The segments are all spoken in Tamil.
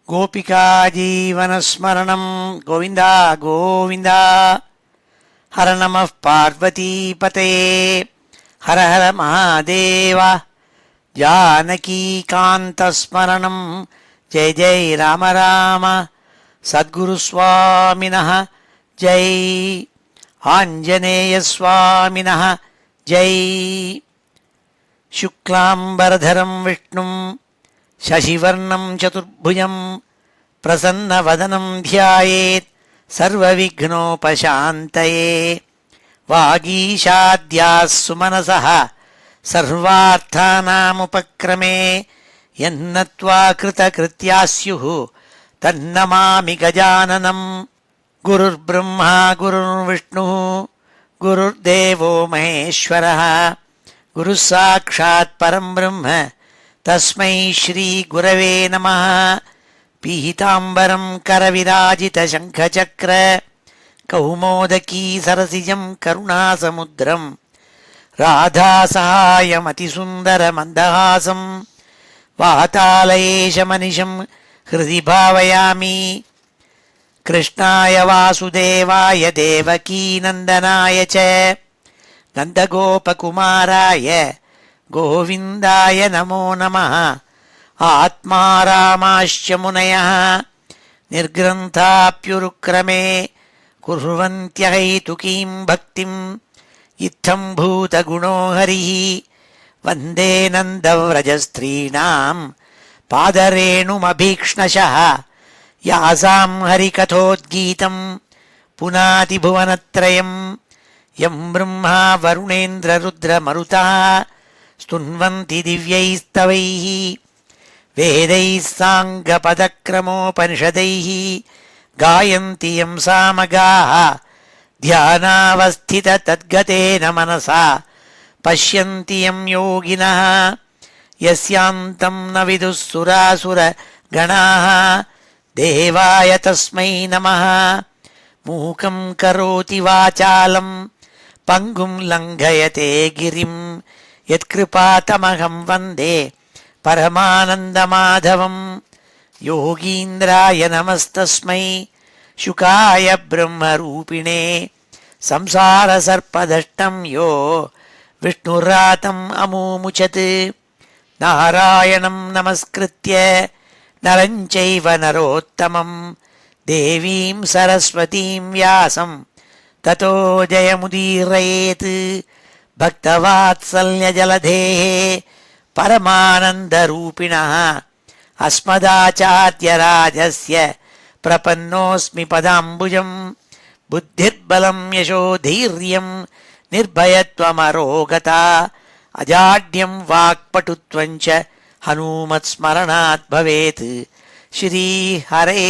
गोपिका जीवनस्मरणं गोविन्द गोविन्द। हर नमः पार्वतीपतये हर हर महादेव। जानकीकान्तस्मरणं जय जय राम राम। सद्गुरुस्वामिनः जय, आञ्जनेयस्वामिनः जय। शुक्लाम्बरधरं विष्णुं शशिवर्णं चतुर्भुजं प्रसन्नवदनं ध्यायेत् सर्वविघ्नोपशान्तये। वागीशाद्याः सुमनसः सर्वार्थानामुपक्रमे यन्नत्वा कृतकृत्याः स्युः तन्नमामि गजाननं। गुरुर्ब्रह्मा गुरुर्विष्णुः गुरुर्देवो महेश्वरः गुरुः साक्षात् परं ब्रह्म तस्मै श्री गुरवे नमः। पीताम्बरं करविराजितशङ्खचक्र कौमोदकी सरसिजं करुणासमुद्रं राधासहायमतिसुन्दरमन्दहासं वातालयेशमनिशं हृदि भावयामि। कृष्णाय वासुदेवाय देवकीनन्दनाय च नन्दगोपकुमाराय गोविन्दाय नमो नमः। आत्मा रामाश्च मुनयः निर्ग्रन्थाप्युरुक्रमे कुर्वन्त्यहैतुकीं भक्तिं इत्थं भूतगुणो हरिः। वन्दे नन्दव्रजस्त्रीणां पादरेणुमभीक्ष्णशः यासां हरिकथोद्गीतं पुनातिभुवनत्रयं। यं ब्रह्मा वरुणेन्द्ररुद्रमरुतः स्तुन्वन्ति दिव्यैस्तवैः वेदैः साङ्गपदक्रमोपनिषदैः गायन्ति यं सामगाः। ध्यानावस्थिततद्गतेन मनसा पश्यन्ति यं योगिनः यस्यान्तं न विदुः सुरासुरगणाः। देवाय तस्मै नमः। मूकं करोति वाचालं पङ्गुं लङ्घयते गिरिं यत्कृपातमहं वन्दे परमानन्दमाधवं। योगीन्द्राय नमस्तस्मै शुकाय ब्रह्मरूपिणे संसारसर्पदष्टं यो विष्णुरातम् अमूमुचत्। नारायणं नमस्कृत्य नरं चैव नरोत्तमं देवीं सरस्वतीं व्यासं ततो जयमुदीरयेत्। भक्तवात्सल्यजलधेः परमानन्दरूपिणः अस्मदाचार्यराजस्य प्रपन्नोऽस्मि पदाम्बुजं। बुद्धिर्बलं यशोधैर्यं निर्भयत्वमरोगता अजाड्यं वाक्पटुत्वं च हनुमत्स्मरणात् भवेत्। श्री हरे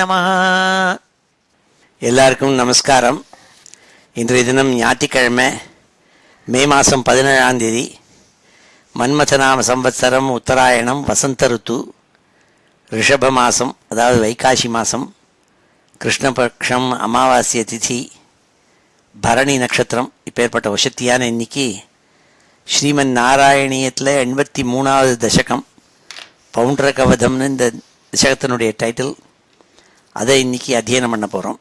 நமः. எல்லாருக்கும் நமஸ்காரம். இன்றைய தினம் ஞாயிற்றுக்கிழமை, மே மாதம் 17ஆம் தேதி, மன்மதநாம சம்வத்சரம், உத்தராயணம், வசந்த ருத்து, ரிஷப மாதம், அதாவது வைகாசி மாதம், கிருஷ்ணபக்ஷம், அமாவாசிய திதி, பரணி நட்சத்திரம். இப்பேற்பட்ட வசத்தியான இன்னைக்கு ஸ்ரீமன் நாராயணியத்தில் 83வது தசகம், பவுண்டரகவதம்னு இந்த தசகத்தினுடைய டைட்டில். அதை இன்னைக்கு அத்தியனம் பண்ண போகிறோம்.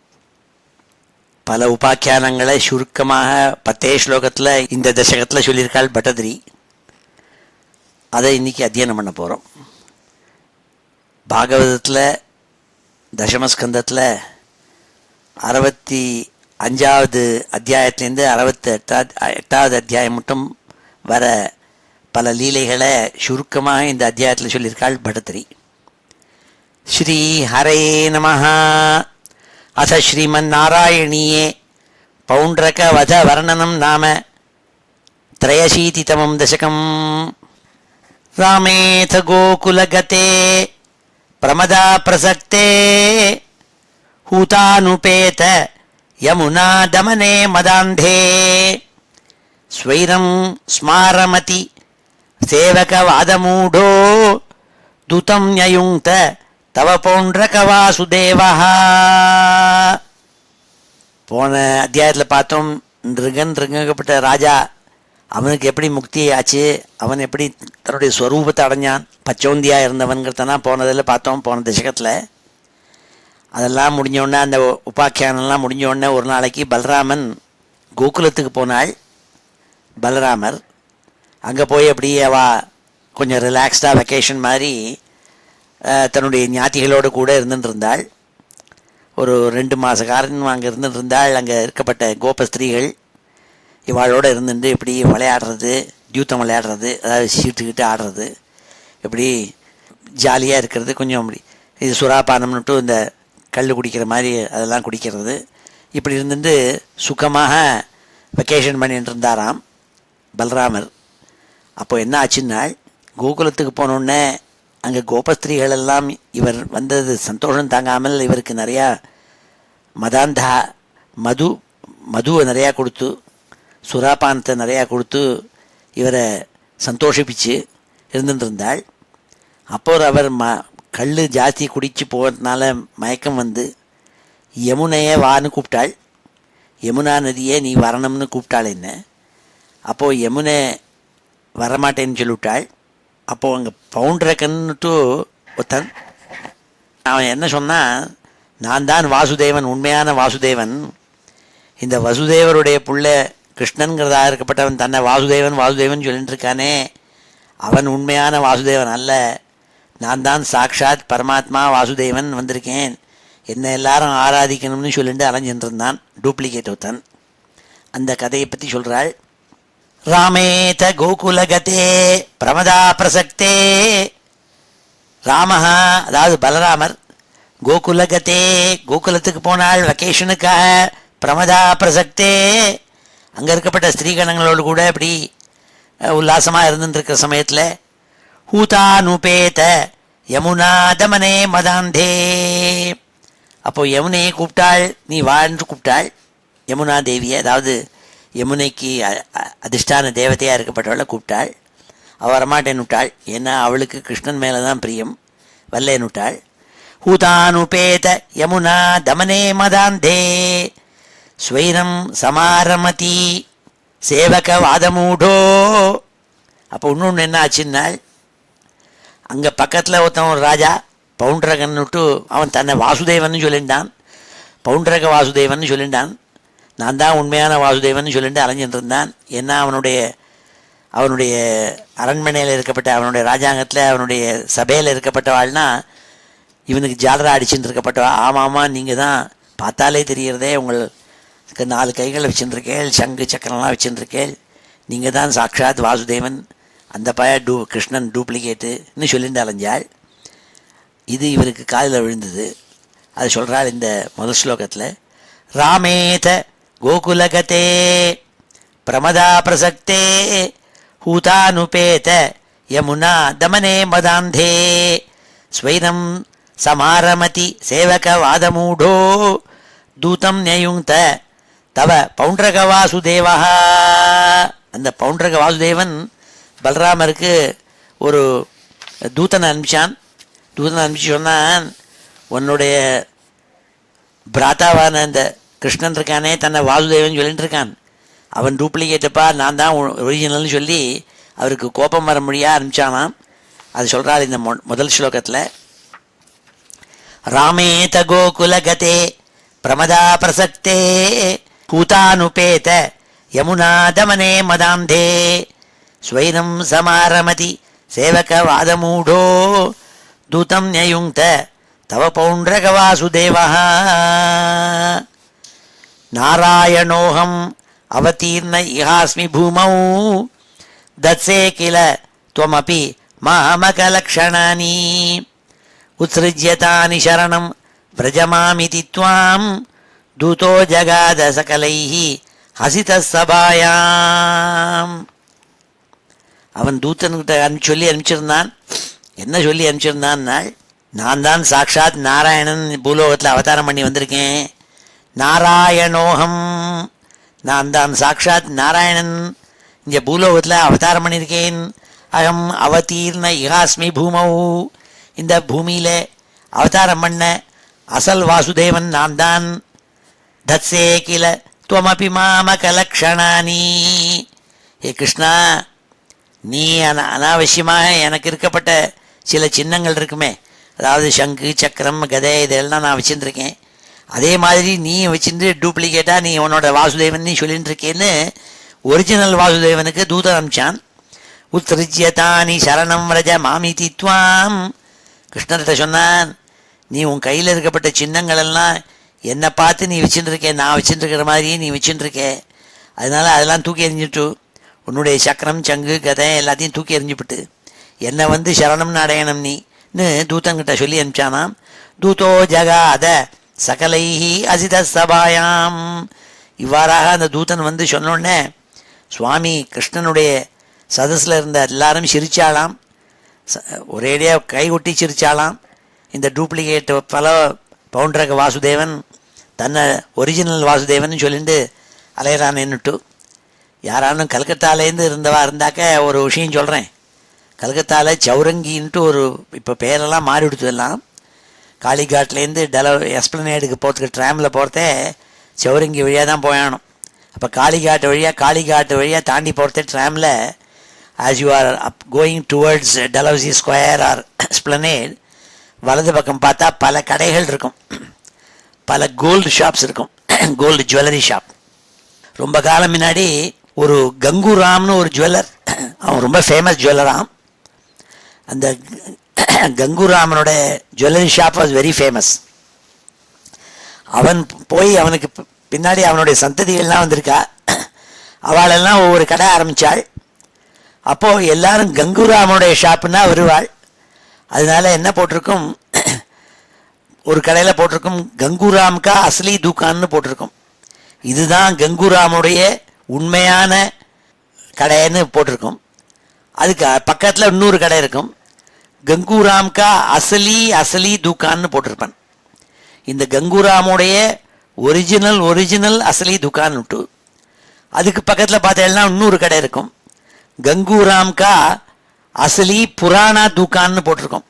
பல உபாக்கியானங்களை சுருக்கமாக 10 ஸ்லோகத்தில் இந்த தசகத்தில் சொல்லியிருக்காள் பட்டதிரி. அதை இன்னைக்கு அத்தியனம் பண்ண போகிறோம். பாகவதத்தில் தசமஸ்கந்தத்தில் 65வது அத்தியாயத்திலேருந்து 68வது அத்தியாயம் மட்டும் வர பல லீலைகளை சுருக்கமாக இந்த அத்தியாயத்தில் சொல்லியிருக்காள் பட்டதிரி. ஸ்ரீ ஹரே நமः. அத ஸ்ரீமன்னாராயணீயே பௌண்ட்ரக வத வர்ணனம் நாம 83 தசகம். ராமேத கோகுலகதே பிரமதா பிரசக்தே ஹூதானுபேத யமுனா தமனே மதாந்தே ஸ்வைரம் ஸ்மாரமதி சேவகவாதமூடோ துதம் யயுங்க்த தவ பௌண்ட்ரக வாசுதேவஹ. போன அத்தியாயத்தில் பார்த்தோம், நிருகப்பட்ட ராஜா அவனுக்கு எப்படி முக்தி ஆச்சு, அவன் எப்படி தன்னுடைய ஸ்வரூபத்தை அடைஞ்சான், பச்சோந்தியாக இருந்தவன்கிறதெல்லாம் போனதில் பார்த்தோம் போன தசகத்தில். அதெல்லாம் முடிஞ்சோடனே, அந்த உபாக்கியானெல்லாம் முடிஞ்சோடனே ஒரு நாளைக்கு பலராமன் கோகுலத்துக்கு போனாள். பலராமர் அங்கே போய் அப்படியே கொஞ்சம் ரிலாக்ஸ்டாக வெக்கேஷன் மாதிரி தன்னுடைய ஞாத்திகளோடு கூட இருந்துட்டு இருந்தாள். ஒரு 2 மாத காரணம் அங்கே இருந்துட்டு இருந்தாள். அங்கே இருக்கப்பட்ட கோபஸ்திரீகள் இவாளோடு இருந்துட்டு இப்படி விளையாடுறது, டியூத்தம் விளையாடுறது, அதாவது சீட்டுக்கிட்டு ஆடுறது, இப்படி ஜாலியாக இருக்கிறது. கொஞ்சம் அப்படி இது சுறாபானம்னுட்டு இந்த கல் குடிக்கிற மாதிரி அதெல்லாம் குடிக்கிறது, இப்படி இருந்துட்டு சுகமாக வெக்கேஷன் பண்ணிட்டு இருந்தாராம் பலராமர். அப்போ என்ன ஆச்சுன்னாள், கோகுலத்துக்கு போனோடனே அங்கே கோபஸ்திரீகள் எல்லாம் இவர் வந்தது சந்தோஷம் தாங்காமல் இவருக்கு நிறையா மதாந்தா மதுவை நிறையா கொடுத்து, சுறாபானத்தை நிறையா கொடுத்து இவரை சந்தோஷிப்பிச்சு இருந்துட்டு இருந்தாள். அப்போ அவர் கல் ஜாஸ்தி குடித்து போகிறதுனால மயக்கம் வந்து யமுனையே வான்னு கூப்பிட்டாள். யமுனா நதியே நீ வரணும்னு கூப்பிட்டாள் என்ன. அப்போது யமுனை வரமாட்டேன்னு சொல்லிவிட்டாள். அப்போது அங்கே பவுண்டரக்கன்னுட்டு ஒருத்தன், அவன் என்ன சொன்னான், நான் தான் வாசுதேவன், உண்மையான வாசுதேவன். இந்த வசுதேவருடைய புள்ள கிருஷ்ணன்கிறதா இருக்கப்பட்டவன் தன்னை வாசுதேவன் வாசுதேவன் சொல்லிட்டு இருக்கானே, அவன் உண்மையான வாசுதேவன் அல்ல. நான் தான் சாக்ஷாத் பரமாத்மா வாசுதேவன் வந்திருக்கேன், என்னை எல்லாரும் ஆராதிக்கணும்னு சொல்லிட்டு அலைஞ்சிட்டு இருந்தான் டூப்ளிகேட் ஒருத்தன். அந்த கதையை பற்றி சொல்கிறாள். ராமேத கோகுலகதே பிரமதா பிரசக்தே. ராமஹா, அதாவது பலராமர், கோகுலகதே கோகுலத்துக்கு போனாள் வெக்கேஷனுக்காக. பிரமதா பிரசக்தே, அங்கே இருக்கப்பட்ட ஸ்திரீகணங்களோடு கூட இப்படி உல்லாசமாக இருந்துருக்கிற சமயத்தில் ஹூதானுபேத யமுனா தமனே மதாந்தே. அப்போது யமுனையை கூப்பிட்டாள், நீ வாழ்ந்து கூப்பிட்டாள் யமுனா தேவியை, அதாவது யமுனைக்கு அதிஷ்டான தேவதையாக இருக்கப்பட்டவளை கூப்பிட்டாள். அவள் வரமாட்டேன்னு விட்டாள், ஏன்னா அவளுக்கு கிருஷ்ணன் மேலே தான் பிரியம், வல்லேன்னு விட்டாள். ஹூதானுபேத யமுனா தமனே மதாந்தே ஸ்வைரம் சமாரமதி சேவக வாதமூடோ. அப்போ இன்னொன்று என்ன ஆச்சுன்னாள், அங்கே பக்கத்தில் ஒருத்தன் ஒரு ராஜா பவுண்டரகன்னுட்டு அவன் தன்னை வாசுதேவன் சொல்லிட்டான், பவுண்டரக வாசுதேவன் சொல்லிட்டான். நான் தான் உண்மையான வாசுதேவன் சொல்லிட்டு அலைஞ்சிட்டு இருந்தான். ஏன்னா அவனுடைய அரண்மனையில் இருக்கப்பட்ட, அவனுடைய ராஜாங்கத்தில், அவனுடைய சபையில் இருக்கப்பட்டவாள்னா இவனுக்கு ஜாலரா அடிச்சுட்டு இருக்கப்பட்டவா. ஆமாம்மா, நீங்கள் தான் பார்த்தாலே தெரிகிறதே, உங்களுக்கு 4 கைகளை வச்சுருக்கேள், சங்கு சக்கரம்லாம் வச்சுருக்கேள், நீங்கள் தான் சாக்ஷாத் வாசுதேவன், அந்த கிருஷ்ணன் டூப்ளிகேட்டுன்னு சொல்லிட்டு அலைஞ்சாள். இது இவருக்கு காதில் விழுந்தது. அது சொல்கிறாள் இந்த முதல் ஸ்லோகத்தில். ராமேத கோகுலகதே பிரமதா பிரசக்தே ஹூதானுபேத யமுனா தமனே மதாந்தே ஸ்வைரம் சமாரமதி சேவக வாதமூடோ தூதம் நியுங்த தவ பவுண்டரக வாசுதேவா. அந்த பவுண்டரக வாசுதேவன் பலராமருக்கு ஒரு தூதனை அனுப்பிச்சான். தூதனை அனுப்பிச்சு சொன்னான், உன்னுடைய பிராத்தாவான இந்த கிருஷ்ணன் இருக்கானே, தன்னை வாசுதேவன் சொல்லிட்டு இருக்கான், அவன் டூப்ளிகேட்டப்பா, நான் தான் ஒரிஜினல்னு சொல்லி அவருக்கு கோபம் வர முடியா அனுப்பிச்சானாம். அது சொல்கிறாள் இந்த முதல் ஸ்லோகத்தில். ராமேத கோகுலகதே பிரமதா பிரசக்தே ஹூதானுபேத யமுனா தமனே மதாந்தே ஸ்வைரம் சமாரமதி சேவக வாதமூடோ தூதம் நியுங்த தவ பௌண்டரக வாசுதேவா. நாராயணோகம் அவதீர்ண இஹாஸ்மி பூமௌ தத்சே கில த்வமபி மாமகலக்ஷணானி உத்ஸ்ருஜ்யதானி சரணம் व्रजमामिति त्वां दूतो जगाद सकलैः हसितः सभायाम्. அவன் தூத்தன்கிட்ட அனுப்பிச்சிருந்தான். என்ன சொல்லி அனுப்பிச்சிருந்தான்னாள், நான் தான் சாக்ஷாத் நாராயணன் பூலோகத்தில் அவதாரம் பண்ணி வந்திருக்கேன். நாராயணோகம், நான் தான் சாக்ஷாத் நாராயணன் இங்கே பூலோகத்தில் அவதாரம் பண்ணியிருக்கேன். அகம் அவதீர்ண இஹாஸ்மி பூமௌ, இந்த பூமியில் அவதாரம் பண்ண அசல் வாசுதேவன் நான் தான். தத்சே கில துவமபி மாமகலக்ஷணானி, ஏ கிருஷ்ணா, நீ அனாவசியமாக எனக்கு இருக்கப்பட்ட சில சின்னங்கள் இருக்குமே, அதாவது சங்கு சக்கரம் கதை இதெல்லாம் நான் வச்சுருக்கேன், அதே மாதிரி நீ வச்சுட்டு டூப்ளிகேட்டாக நீ உன்னோட வாசுதேவன் நீ சொல்லிட்டு இருக்கேன்னு ஒரிஜினல் வாசுதேவனுக்கு தூதன் அனுப்பிச்சான். உத்ரிஜ்யதானி சரணம் ரஜ மாமி தித்வாம். கிருஷ்ணர்கிட்ட சொன்னான், நீ உன் கையில் இருக்கப்பட்ட சின்னங்கள் எல்லாம் என்னை பார்த்து நீ வச்சுட்டு இருக்கே, நான் வச்சுட்டு இருக்கிற மாதிரியே நீ வச்சுட்டு இருக்கே, அதனால் அதெல்லாம் தூக்கி எறிஞ்சிட்டு உன்னுடைய சக்கரம் சங்கு கதை எல்லாத்தையும் தூக்கி எறிஞ்சுவிட்டு என்னை வந்து சரணம்னு அடையணும் நீன்னு தூதங்கிட்ட சொல்லி அனுப்பிச்சானாம். தூதோ ஜகாத சகலைஹி அசித சபாயாம். இவ்வாறாக அந்த தூதன் வந்து சொன்னோடனே சுவாமி கிருஷ்ணனுடைய சதஸில் இருந்த எல்லாரும் சிரிச்சாலாம், ஒரேடியாக கைகொட்டி சிரிச்சாலாம். இந்த டூப்ளிகேட் பல பவுண்டரக வாசுதேவன் தன்னை ஒரிஜினல் வாசுதேவன் சொல்லிட்டு அலையறான் என்னட்டு. யாரானும் கல்கத்தாலேருந்து இருந்தவா இருந்தாக்க ஒரு விஷயம் சொல்கிறேன். கல்கத்தாவில் சௌரங்கின்ட்டு ஒரு இப்போ பேரெல்லாம் மாறிவிடுத்து எல்லாம். காளிகாட்லேருந்து எஸ்பிளனேடுக்கு போகிறதுக்கு ட்ராமில் போகிறதே சௌரங்கி வழியாக தான் போயானோம். அப்போ காளிகாட்டு வழியாக தாண்டி போகிறதே ட்ராமில் as you are going towards Dalhousie square or Esplanade, வலது பக்கம் பார்த்தா பல கடைகள் இருக்கும், பல கோல்டு ஷாப்ஸ் இருக்கும், கோல்டு ஜுவல்லரி ஷாப். ரொம்ப காலம் முன்னாடி ஒரு கங்குராம்னு ஒரு ஜுவல்லர், அவன் ரொம்ப ஃபேமஸ் ஜுவல்லராம். அந்த கங்குராமனோட jewellery shop was very famous. அவன் போய் அவனுக்கு பின்னாடி அவனுடைய சந்ததிகள்லாம் வந்திருக்கா, அவளெல்லாம் ஒவ்வொரு கடை ஆரம்பித்தாள். அப்போது எல்லாரும் கங்குராமனுடைய ஷாப்புன்னா வருவாள். அதனால என்ன போட்டிருக்கும், ஒரு கடையில் போட்டிருக்கும் கங்குராம்கா அஸ்லி துக்கான்னு போட்டிருக்கும். இதுதான் கங்குராமுடைய உண்மையான கடைன்னு போட்டிருக்கும். அதுக்கு பக்கத்தில் இன்னொரு கடை இருக்கும், கங்குராம்கா அசலி துக்கான்னு போட்டிருப்பான். இந்த கங்குராமுடைய ஒரிஜினல் அசலி துக்கான் விட்டு அதுக்கு பக்கத்தில் பார்த்தேன்னா இன்னொரு கடை இருக்கும், கங்குராம்கா அசலி புராணா துக்கான்னு போட்டிருக்கோம்.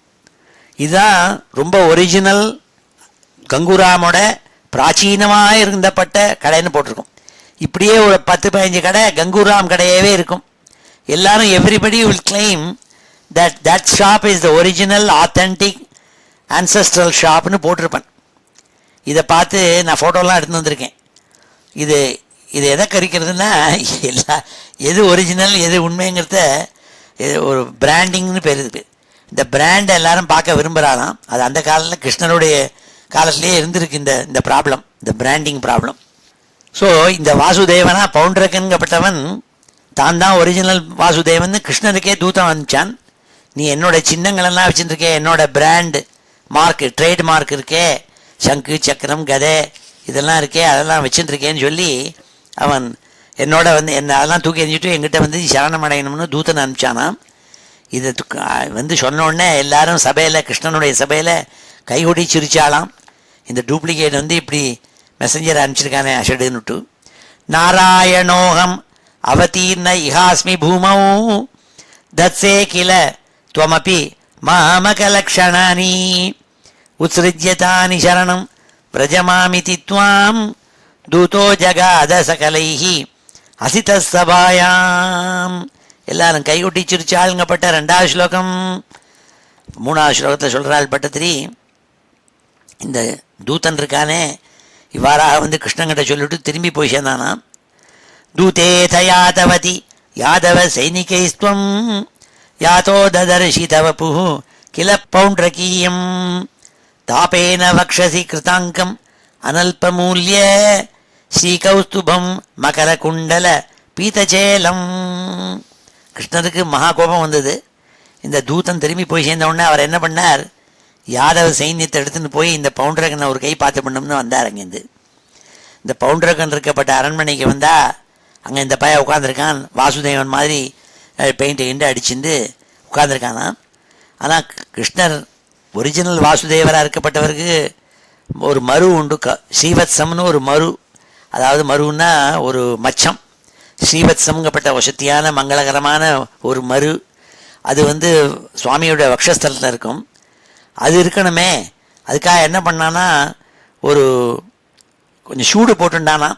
இதுதான் ரொம்ப ஒரிஜினல் கங்குராமோட பிராச்சீனமாக இருந்தப்பட்ட கடைன்னு போட்டிருக்கோம். இப்படியே ஒரு 10-15 கடை கங்குராம் கடையவே இருக்கும். எல்லாரும் everybody will claim that shop is the original authentic ancestral ஷாப்னு போட்டிருப்பேன். இதை பார்த்து நான் ஃபோட்டோலாம் எடுத்து வந்திருக்கேன். இது எதை கறிக்கிறதுனா, எது ஒரிஜினல் எது உண்மைங்கிறத ஒரு பிராண்டிங்னு பேர் இருக்குது. இந்த பிராண்டை எல்லாரும் பார்க்க விரும்புகிறாலாம். அது அந்த காலத்தில் கிருஷ்ணனுடைய காலத்திலே இருந்திருக்கு இந்த ப்ராப்ளம், இந்த பிராண்டிங் ப்ராப்ளம். ஸோ இந்த வாசுதேவனா பவுண்டரகன்கப்பட்டவன் தான் ஒரிஜினல் வாசுதேவன் கிருஷ்ணனுக்கே தூதம் அனுப்பிச்சான். நீ என்னோட சின்னங்களெல்லாம் வச்சுருக்கே, என்னோட பிராண்டு மார்க் ட்ரேட் மார்க் இருக்கே, சங்கு சக்கரம் கதை இதெல்லாம் இருக்கே, அதெல்லாம் வச்சுருக்கேன்னு சொல்லி அவன் என்னோட வந்து அதெல்லாம் தூக்கி எறிஞ்சிட்டு என்கிட்ட வந்து சரணம் அடையணும்னு தூதன் அனுப்பிச்சானாம். இதை வந்து சொன்னோடனே எல்லாரும் சபையில் கிருஷ்ணனுடைய சபையில் கைகொடி சிரிச்சாலாம். இந்த டூப்ளிகேட் வந்து இப்படி மெசஞ்சர் அனுப்பிச்சிருக்கானே அஷடுன்னுட்டு. நாராயணோகம் அவதீர்ண இஹாஸ்மி பூமௌ தத்சே கில துவமபி மாமகலக்ஷணானி உத்ஸ்ருஜ்யதானி சரணம் பிரஜமாமிதி துவாம் தூதோ ஜகாத சகலைஹி அசித சபாயாம். எல்லாரும் கைகொட்டி சிரிச்சாளுங்கப்பட்ட 2வது ஸ்லோகம். 3வது ஸ்லோகத்தை சொல்கிறாள் பட்டத்திரி, இந்த தூதன் இருக்கானே இவ்வாறாக வந்து கிருஷ்ணங்கிட்ட சொல்லிவிட்டு திரும்பி போய் சேர்ந்தானா. தூதே தயாதவதி யாதவ சைனிகைஸ்துவம் யாதோ ததர்ஷி தவபு கில பௌண்ட்ரகீயம் தாபேன வக்ஷசி கிருதாங்கம் அனல்பமூல்ய ஸ்ரீகௌஸ்துபம் மகர குண்டல பீதச்சேலம். கிருஷ்ணருக்கு மகா கோபம் வந்தது. இந்த தூதன் திரும்பி போய் சேர்ந்தவுடனே அவர் என்ன பண்ணார், யாதவ சைன்யத்தை எடுத்துன்னு போய் இந்த பவுண்டரகனை ஒரு கை பார்த்து பண்ணணும்னு வந்தார். அங்கேருந்து இந்த பவுண்டரகன் இருக்கப்பட்ட அரண்மனைக்கு வந்தால் அங்கே இந்த பையன் உட்காந்துருக்கான், வாசுதேவன் மாதிரி பெயிண்ட் கிண்டு அடிச்சுட்டு உட்காந்துருக்கானா. ஆனால் கிருஷ்ணர் ஒரிஜினல் வாசுதேவராக இருக்கப்பட்டவருக்கு ஒரு மரு உண்டு, ஸ்ரீவத்சம்னு ஒரு மரு, அதாவது மருன்னா ஒரு மச்சம், ஸ்ரீவத்சம்ங்கப்பட்ட வசத்தியான மங்களகரமான ஒரு மரு. அது வந்து சுவாமியோட வக்ஷஸ்தலத்தில் இருக்கும். அது இருக்கணுமே, அதுக்காக என்ன பண்ணான்னா ஒரு கொஞ்சம் சூடு போட்டுண்டானா.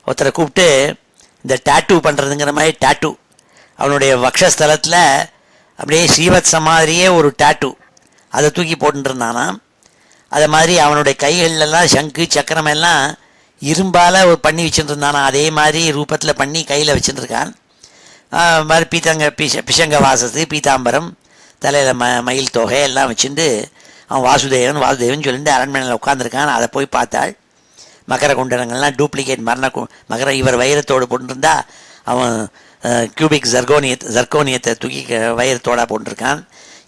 ஒருத்தரை கூப்பிட்டு இந்த டேட்டூ பண்ணுறதுங்கிற மாதிரி டேட்டூ அவனுடைய வக்ஷஸ்தலத்தில் அப்படியே ஸ்ரீவத்சம் மாதிரியே ஒரு டாட்டூ, அதை தூக்கி போட்டுருந்தானாம். அதை மாதிரி அவனுடைய கைகளெல்லாம் சங்கு சக்கரம் எல்லாம் இரும்பால் ஒரு பண்ணி வச்சுருந்தானா, அதே மாதிரி ரூபத்தில் பண்ணி கையில் வச்சுருக்கான். மாதிரி பிஷங்க வாசத்து பீதாம்பரம் தலையில் மயில் தொகை எல்லாம் வச்சுட்டு அவன் வாசுதேவன் சொல்லிட்டு அரண்மனையில் உட்காந்துருக்கான். அதை போய் பார்த்தாள். மகர குண்டலங்கள்லாம் டூப்ளிகேட் மகர இவர் வைரத்தோடு போட்டுருந்தா அவன் கியூபிக் ஜர்கோனியத்தை தூக்கி வைரத்தோடாக போட்டுருக்கான்.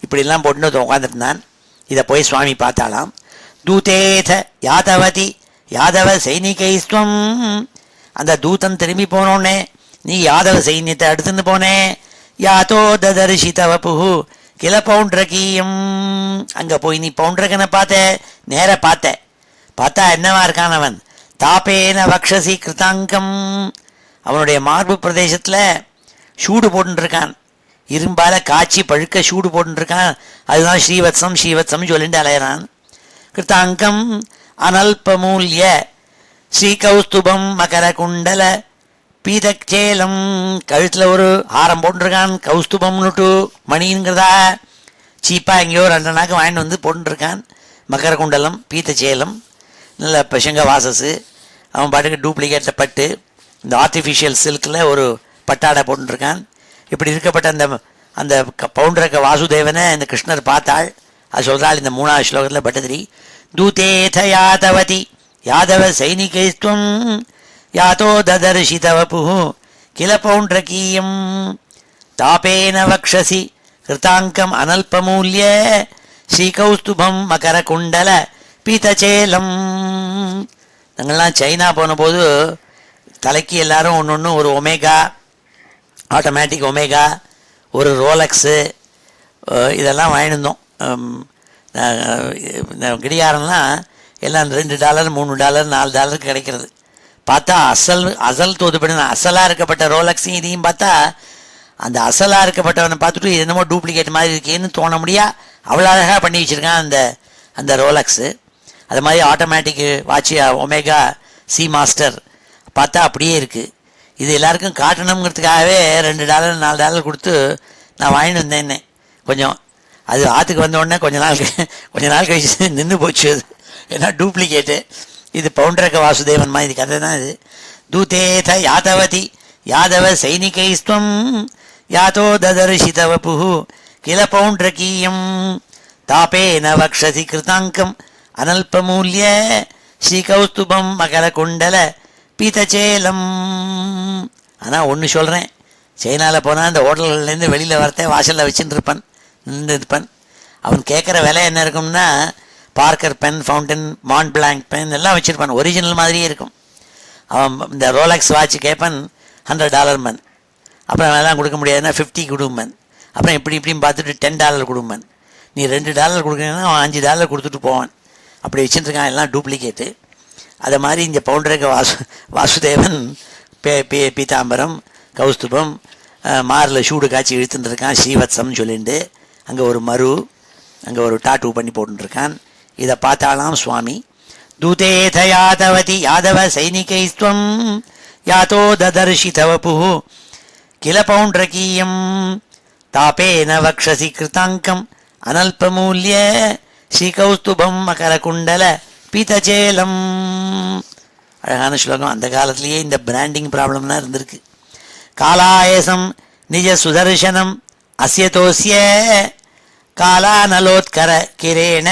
இப்படிலாம் போட்டு உட்காந்துருந்தான். இதை போய் சுவாமி பார்த்தாலாம். தூதேத யாதவதி யாதவ சைனிகைஸ்வம், அந்த தூதன் திரும்பி போனோடனே நீ யாதவ சைன்யத்தை அடுத்துன்னு போனேன். யாத்தோ ததர்ஷிதவ புகு கிள பவுண்டரகீயம், அங்கே போய் நீ பவுண்டரகனை பார்த்தா என்னவா இருக்கான் அவன். தாப்பேன வக்ஷசி கிருதாங்கம், அவனுடைய மார்பு பிரதேசத்தில் சூடு போட்டுருக்கான், இரும்பால காய்ச்சி பழுக்க சூடு போட்டுருக்கான். அதுதான் ஸ்ரீவத்சம் சொல்லிட்டு அலையிறான். கிருதாங்கம் அனல்பமூல்ய ஸ்ரீகௌஸ்துபம் மகர குண்டல பீதச்சேலம், கழுத்தில் ஒரு ஹாரம் போட்டுருக்கான், கௌஸ்துபம்னுட்டு மணிங்கிறதா சீப்பாக எங்கேயோ 2 நாக்கு வாங்கிட்டு வந்து போட்டுருக்கான். மகர குண்டலம் பீதச்சேலம் நல்ல பசங்க வாசஸு. அவன் பாட்டுக்கு டூப்ளிகேட்டில் பட்டு இந்த ஆர்டிஃபிஷியல் சில்கில் ஒரு பட்டாடை போட்டுருக்கான். இப்படி இருக்கப்பட்ட அந்த பவுண்டரக்க வாசுதேவனை இந்த கிருஷ்ணர் பார்த்தாள். அது சொல்கிறாள் இந்த 3வது ஸ்லோகத்தில் பட்டதிரி. தூதேத யாதவதி யாதவ சைனிகைஸ்துவம் யாத்தோ ததர்ஷிதவ புகு கில பவுண்டரகீயம் தாபேன வக்ஷசி கிருதாங்கம் அனல்பமூல்ய ஸ்ரீகௌஸ்துபம் மகர குண்டல பீதச்சேலம். நாங்கள்லாம் சைனா போன போது தலைக்கு எல்லாரும் ஒன்று ஒரு ஒமேகா, ஆட்டோமேட்டிக் ஒமேகா, ஒரு ரோலக்ஸு இதெல்லாம் வாங்கியிருந்தோம். கடிகாரம்லாம் எல்லாம் $2 $3 $4 கிடைக்கிறது. பார்த்தா அசல் தோதுபடின அசலாக இருக்கப்பட்ட ரோலக்ஸையும் இதையும் பார்த்தா அந்த அசலாக இருக்கப்பட்டவனை பார்த்துட்டு என்னமோ டூப்ளிகேட் மாதிரி இருக்கேன்னு தோண முடியா, அவ்வளோ அழகாக பண்ணி வச்சுருக்கான் அந்த ரோலக்ஸு. அது மாதிரி automatic watch omega C master பார்த்தா அப்படியே இருக்குது. இது எல்லாருக்கும் காட்டணுங்கிறதுக்காகவே $2 $4 கொடுத்து நான் வாங்கிட்டு வந்தேன்னே. கொஞ்சம் அது ஆற்றுக்கு வந்தோடனே கொஞ்ச நாள் கழிச்சு நின்று போச்சு. அது ஏன்னா டூப்ளிகேட்டு. இது பவுண்டரக்க வாசுதேவன் மாதிரி கதை தான் இது. தூதேத யாதவதி யாதவ சைனிகைஸ்துவம் யாத்தோ ததர்ஷிதவ புகு கில பவுண்டரகீயம் தாபேன வக்ஷசி கிருதாங்கம் அனல்பமூல்ய ஸ்ரீகௌஸ்துபம் மகர குண்டல பீதச்சேலம். ஆனால் ஒன்று சொல்கிறேன், சைனாவில் போனால் அந்த ஹோட்டல்கள்லேருந்து வெளியில் வரத்தே வாசலில் வச்சுட்டு இருப்பான். அவன் கேட்குற விலை என்ன இருக்கும்னா Parker pen, fountain, Mont Blanc pen எல்லாம் வச்சுருப்பான். ஒரிஜினல் மாதிரியே இருக்கும். அவன் இந்த ரோலக்ஸ் வாட்ச் கேட்பான் $100 மன். அப்புறம் அதெல்லாம் கொடுக்க முடியாதுன்னா 50 கொடுமன். அப்புறம் இப்படின்னு பார்த்துட்டு $10 கொடுமன். நீ $2 கொடுக்குறீங்கன்னா அவன் $5 கொடுத்துட்டு போவான். அப்படி வச்சுருக்கான். எல்லாம் டூப்ளிகேட்டு. அதை மாதிரி இந்த பவுண்டரக்க வாசுதேவன் பீதாம்பரம் கௌஸ்துபம் மாரில் சூடு காய்ச்சி இழுத்துட்டுருக்கான். ஸ்ரீவத்சம்னு சொல்லிட்டு அங்கே ஒரு அங்கே ஒரு டாட்டூ பண்ணி போட்டுருக்கான். இதை பார்த்தாலாம் சுவாமி. தூதேத யாதவதி யாதவ சைனிகைஸ்துவம் யாத்தோ ததர்ஷிதவ புகு கில பவுண்டரகீயம் தாபேன வக்ஷசி கிருதாங்கம் அனல்பமூல்ய ஸ்ரீகௌஸ்துபம் மகர குண்டல பீதச்சேலம். அழகான ஸ்லோகம். அந்த காலத்திலேயே இந்த பிராண்டிங் ப்ராப்ளம்லாம் இருந்திருக்கு. காலாயசம் நிஜ சுதர்சனம் அஸ்யதோஸ்ய காலானலோத்கர கிரேண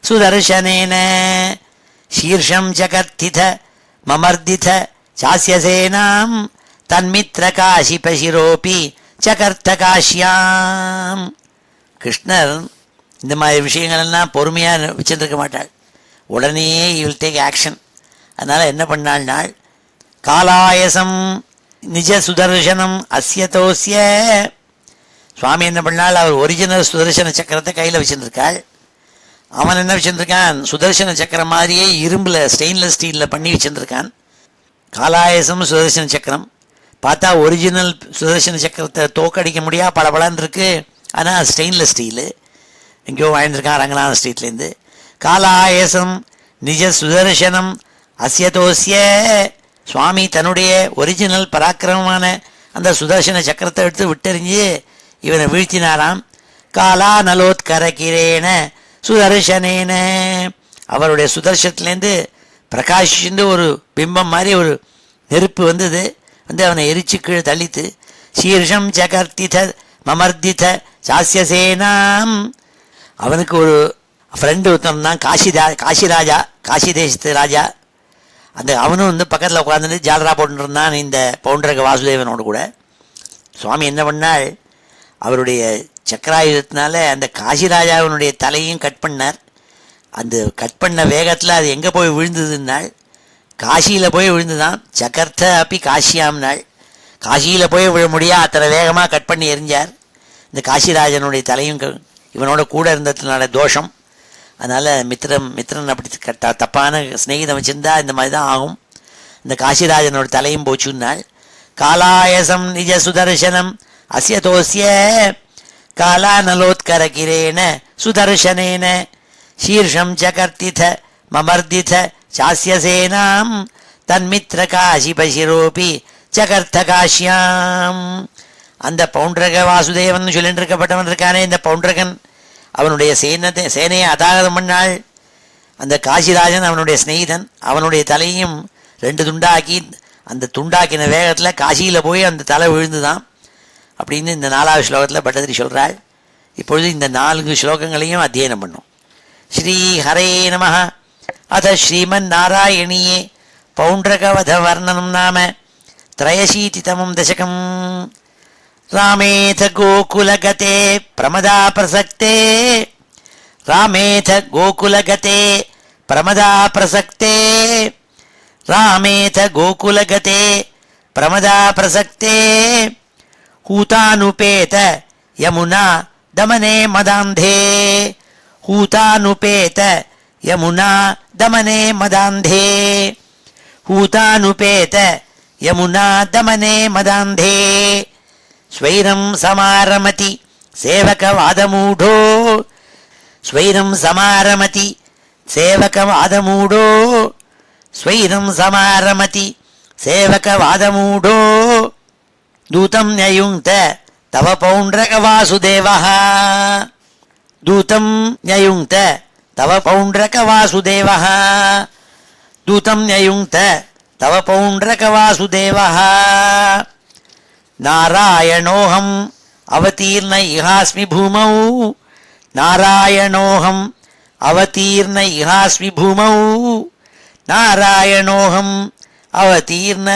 சுதர்சனேன சீர்ஷம் ஜகர்த்தித மமர்தித சாஸ்யசேனாம் தன்மித்ர காஷி பசிரோபி சகர்த்த காஷ்யாம். கிருஷ்ணர் இந்த மாதிரி விஷயங்கள்லாம் பொறுமையாக வச்சுருக்க மாட்டாள். உடனே வில் டேக் ஆக்ஷன். அதனால் என்ன பண்ணாள்னாள், காலாயசம் நிஜ சுதர்சனம் அஸ்யதோஸ்ய. சுவாமி என்ன பண்ணாள், அவர் ஒரிஜினல் சுதர்சன சக்கரத்தை கையில் வச்சுருக்காள். அவன் என்ன வச்சுருக்கான், சுதர்சன சக்கரம் மாதிரியே இரும்பில் ஸ்டெயின்லெஸ் ஸ்டீலில் பண்ணி வச்சுருக்கான். காலாயசம் சுதர்சன சக்கரம் பார்த்தா ஒரிஜினல் சுதர்சன சக்கரத்தை தோக்கடிக்க முடியா பளபளன்னு இருக்குது. ஆனால் ஸ்டெயின்லெஸ் ஸ்டீலு எங்கேயோ வாழ்ந்துருக்கான் ரங்கநாத ஸ்ட்ரீட்லேருந்து. காலாயசம் நிஜ சுதர்சனம் அஸ்யதோஸ்ய. சுவாமி தன்னுடைய ஒரிஜினல் பராக்கிரமமான அந்த சுதர்சன சக்கரத்தை எடுத்து விட்டெறிஞ்சு இவனை வீழ்த்தினாராம். காலா நலோத்கரகிரேன சுதர்சனேன, அவருடைய சுதர்சனத்துலேருந்து பிரகாஷிந்து ஒரு பிம்பம் மாதிரி ஒரு நெருப்பு வந்தது, வந்து அவனை எரிச்சு கீழே தள்ளித்து. சீர்ஷம் சகர்த்தித மமர்தித சாஸ்யசேனாம், அவனுக்கு ஒரு ஃப்ரெண்டு ஒருத்தன் தான், காசி ராஜா, காசி தேசத்து ராஜா. அந்த அவனும் வந்து பக்கத்தில் உட்காந்துட்டு ஜாலரா போட்டு இருந்தான் இந்த பவுண்டரக வாசுதேவனோடு கூட. சுவாமி என்ன பண்ணால், அவருடைய சக்கராயுதத்தினால அந்த காசிராஜாவினுடைய தலையும் கட் பண்ணார். அந்த கட் பண்ண வேகத்தில் அது எங்கே போய் விழுந்ததுன்னாள், காசியில் போய் விழுந்துதான். சக்கர்த்த அப்படி காசியாம்னாள், காசியில் போய் விழ முடியா அத்தனை வேகமாக கட் பண்ணி எரிஞ்சார். இந்த காசிராஜனுடைய தலையும் இவனோட கூட இருந்ததுனால தோஷம். அதனால் மித்திரன் அப்படி தப்பான ஸ்நேகிதம் வச்சுருந்தா இந்த மாதிரி தான் ஆகும். இந்த காசிராஜனோட தலையும் போச்சுன்னாள். காலாயசம் நிஜ சுதர்சனம் அஸ்யதோஸ்ய காலாநலோத்கரகிரேன சுதர்சனேன சீர்ஷம் சகர்த்தித மமர்தித சாஸ்யசேனாம் தன்மித்ர காசி பசிரோபி சகர்த்த காஷ்யாம். அந்த பவுண்டரக வாசுதேவன் சொல்லிட்டு இருக்கப்பட்டவன் இருக்கானே இந்த பவுண்டரகன், அவனுடைய சேனையை அதாகதம் பண்ணாள். அந்த காசிராஜன் அவனுடைய ஸ்நேகிதன், அவனுடைய தலையும் 2 துண்டாக்கி அந்த துண்டாக்கின வேகத்தில் காசியில் போய் அந்த தலை விழுந்துதான் அப்படின்னு இந்த 4வது ஸ்லோகத்தில் பட்டதிரி சொல்கிறாள். இப்பொழுது இந்த 4 ஸ்லோகங்களையும் அத்தியனம் பண்ணும். ஸ்ரீ ஹரே நமஹ. அத ஸ்ரீமன் நாராயணியே பௌண்டரகவத வர்ணனம் நாம 83 தசகம். ராமேத கோகுலகதே பிரமதா பிரசக்தே, ராமேத கோகுலகதே பிரமதா பிரசக்தே, ராமேத கோகுலகதே பிரமதா பிரசக்தே, ஹூதானுபேத யமுனா தமனே மதாந்தே, ஹூதானுபேத யமுனா தமனே மதாந்தே, ஹூதானுபேத யமுனா தமனே மதாந்தே, ஸ்வைரம் சமாரமதி சேவகவாதமூடோ, ஸ்வைரம் சமாரமதி சேவகவாதமூடோ, ஸ்வைரம் சமாரமதி சேவகவாதமூடோ, தூதம் ன்யயுங்க்த தவ பௌண்டரக வாசுதேவः, தூதம் ன்யயுங்க்த தவ பௌண்டரக வாசுதேவः, தூதம் ன்யயுங்க்த தவ பௌண்டரக வாசுதேவः, நாராயணோஹம் அவதீர்ண இஹாஸ்மி பூமௌ, நாராயணோஹம் அவதீர்ண இஹாஸ்மி பூமௌ, நாராயணோஹம் அவதீர்ண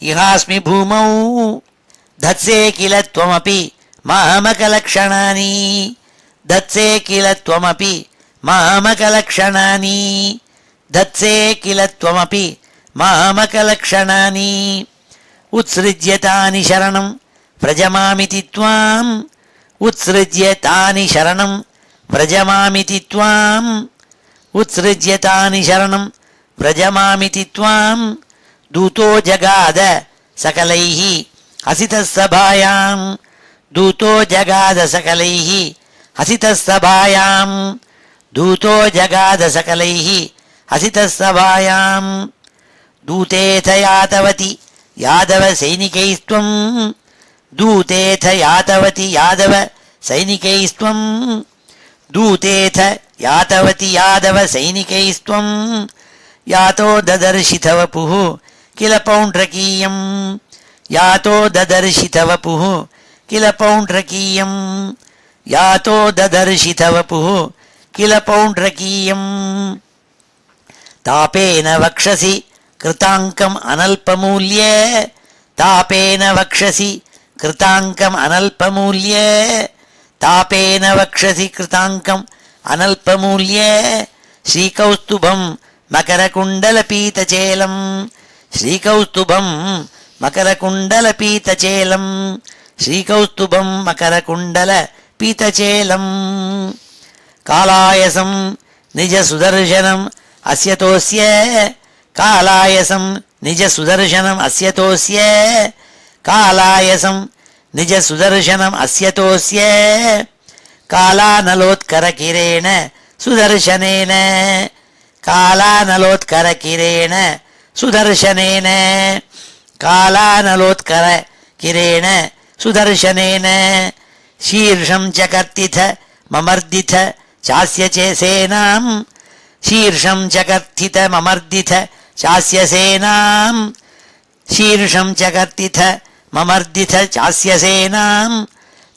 இஹாஸ்மி பூமௌ, தத்சே கில த்வமபி மாமகலக்ஷணானி, தத்சே கில த்வமபி மாமகலக்ஷணானி, தத்சே கில த்வமபி மாமகலக்ஷணானி, உத்ஸ்ருஜ்யதானி சரணம் व्रजमामिति त्वाम्, उत्सृज्यतानि शरणं व्रजमामिति त्वाम्, उत्सृज्यतानि शरणं व्रजमामिति त्वाम्, दूतो जगाद सकलैः हसितस्सभायां, दूतो जगाद सकलैः हसितस्सभायां, दूतो जगाद सकलैः हसितस्सभायां, दूतेथ यातवति यादव सैनिकैस्त्वं, दूतेथ यातवति यादव सैनिकैस्त्वं, दूतेथ यातवति यादव सैनिकैस्त्वं, यातो ददर्शि तव वपुः किल पौण्ड्रकीयं, यातो ददर्शि तव वपुः किल पौण्ड्रकीयं, यातो ददर्शि तव वपुः किल पौण्ड्रकीयं, तापेन वक्षसि कृताङ्कम् अनल्पमूल्ये, तापेन वक्षसि कृताङ्कम् अनल्पमूल्ये, तापेन वक्षसि कृताङ्कम् अनल्पमूल्ये, श्रीकौस्तुभं मकरकुण्डलपीतचेलं, श्रीकौस्तुभं मकरकुण्डलपीतचेलं, श्रीकौस्तुभं मकरकुण्डलपीतचेलं, कालायसं निजसुदर्शनम् अस्यतोऽस्य, कालायसं निजसुदर्शनम् अस्यतोऽस्य, कालायसं निजसुदर्शनम् अस्यतोऽस्य, कालानलोत्करकिरेण सुदर्शनेन, कालानलोत्करकिरेण सुदर्शनेन, कालानलोत्कर கிரேண சுதர்சனேன சீர்ஷம் சகர்த்தித மமர்தித சாஸ்ய சேனாம் சீர்ஷம் சகர்த்தித மமர்தித சாஸ்ய சேனாம் சீர்ஷம் சகர்த்தித மமர்தித சாஸ்ய சேனாம்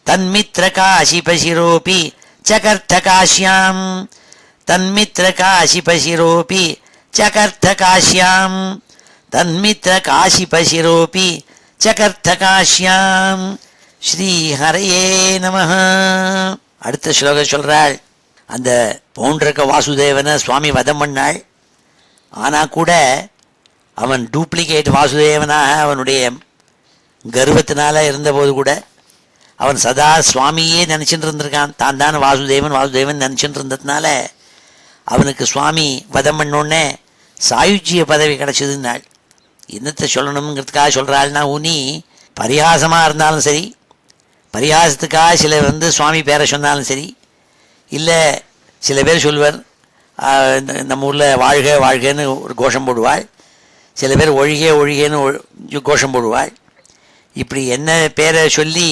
தன்மித்ர காசிபசிரோபி சகர்த்த காஷ்யாம் தன்மித்ர காசிபசிரோபி சகர்த்த காஷ்யாம் தன்மித்ர காசிபசிரோபி சகர்த்த காஷ்யாம் ஸ்ரீ ஹரையே நமஹ. அடுத்த ஸ்லோகம் சொல்றாள், அந்த பவுண்டரக்க வாசுதேவனை சுவாமி வதம் பண்ணாள். ஆனால் கூட அவன் டூப்ளிகேட் வாசுதேவனாக அவனுடைய கர்வத்தினால இருந்தபோது கூட அவன் சதா சுவாமியே நினச்சிட்டு இருந்திருக்கான். தான் தான் வாசுதேவன் வாசுதேவன் நினச்சிட்டு இருந்ததுனால அவனுக்கு சுவாமி வதம் பண்ணோடனே சாயுஜ்ய பதவி கிடச்சிதுன்னாள். என்னத்தை சொல்லணுங்கிறதுக்காக சொல்கிறாள்னா, ஊனி பரிகாசமாக இருந்தாலும் சரி, பரிகாசத்துக்காக சிலர் சுவாமி பேரை சொன்னாலும் சரி, இல்லை சில பேர் சொல்லுவார் நம்ம ஊரில் வாழ்க வாழ்கன்னு ஒரு கோஷம் போடுவாள், சில பேர் ஒழிகே ஒழிகேன்னு கோஷம் போடுவாள். இப்படி என்ன பேரை சொல்லி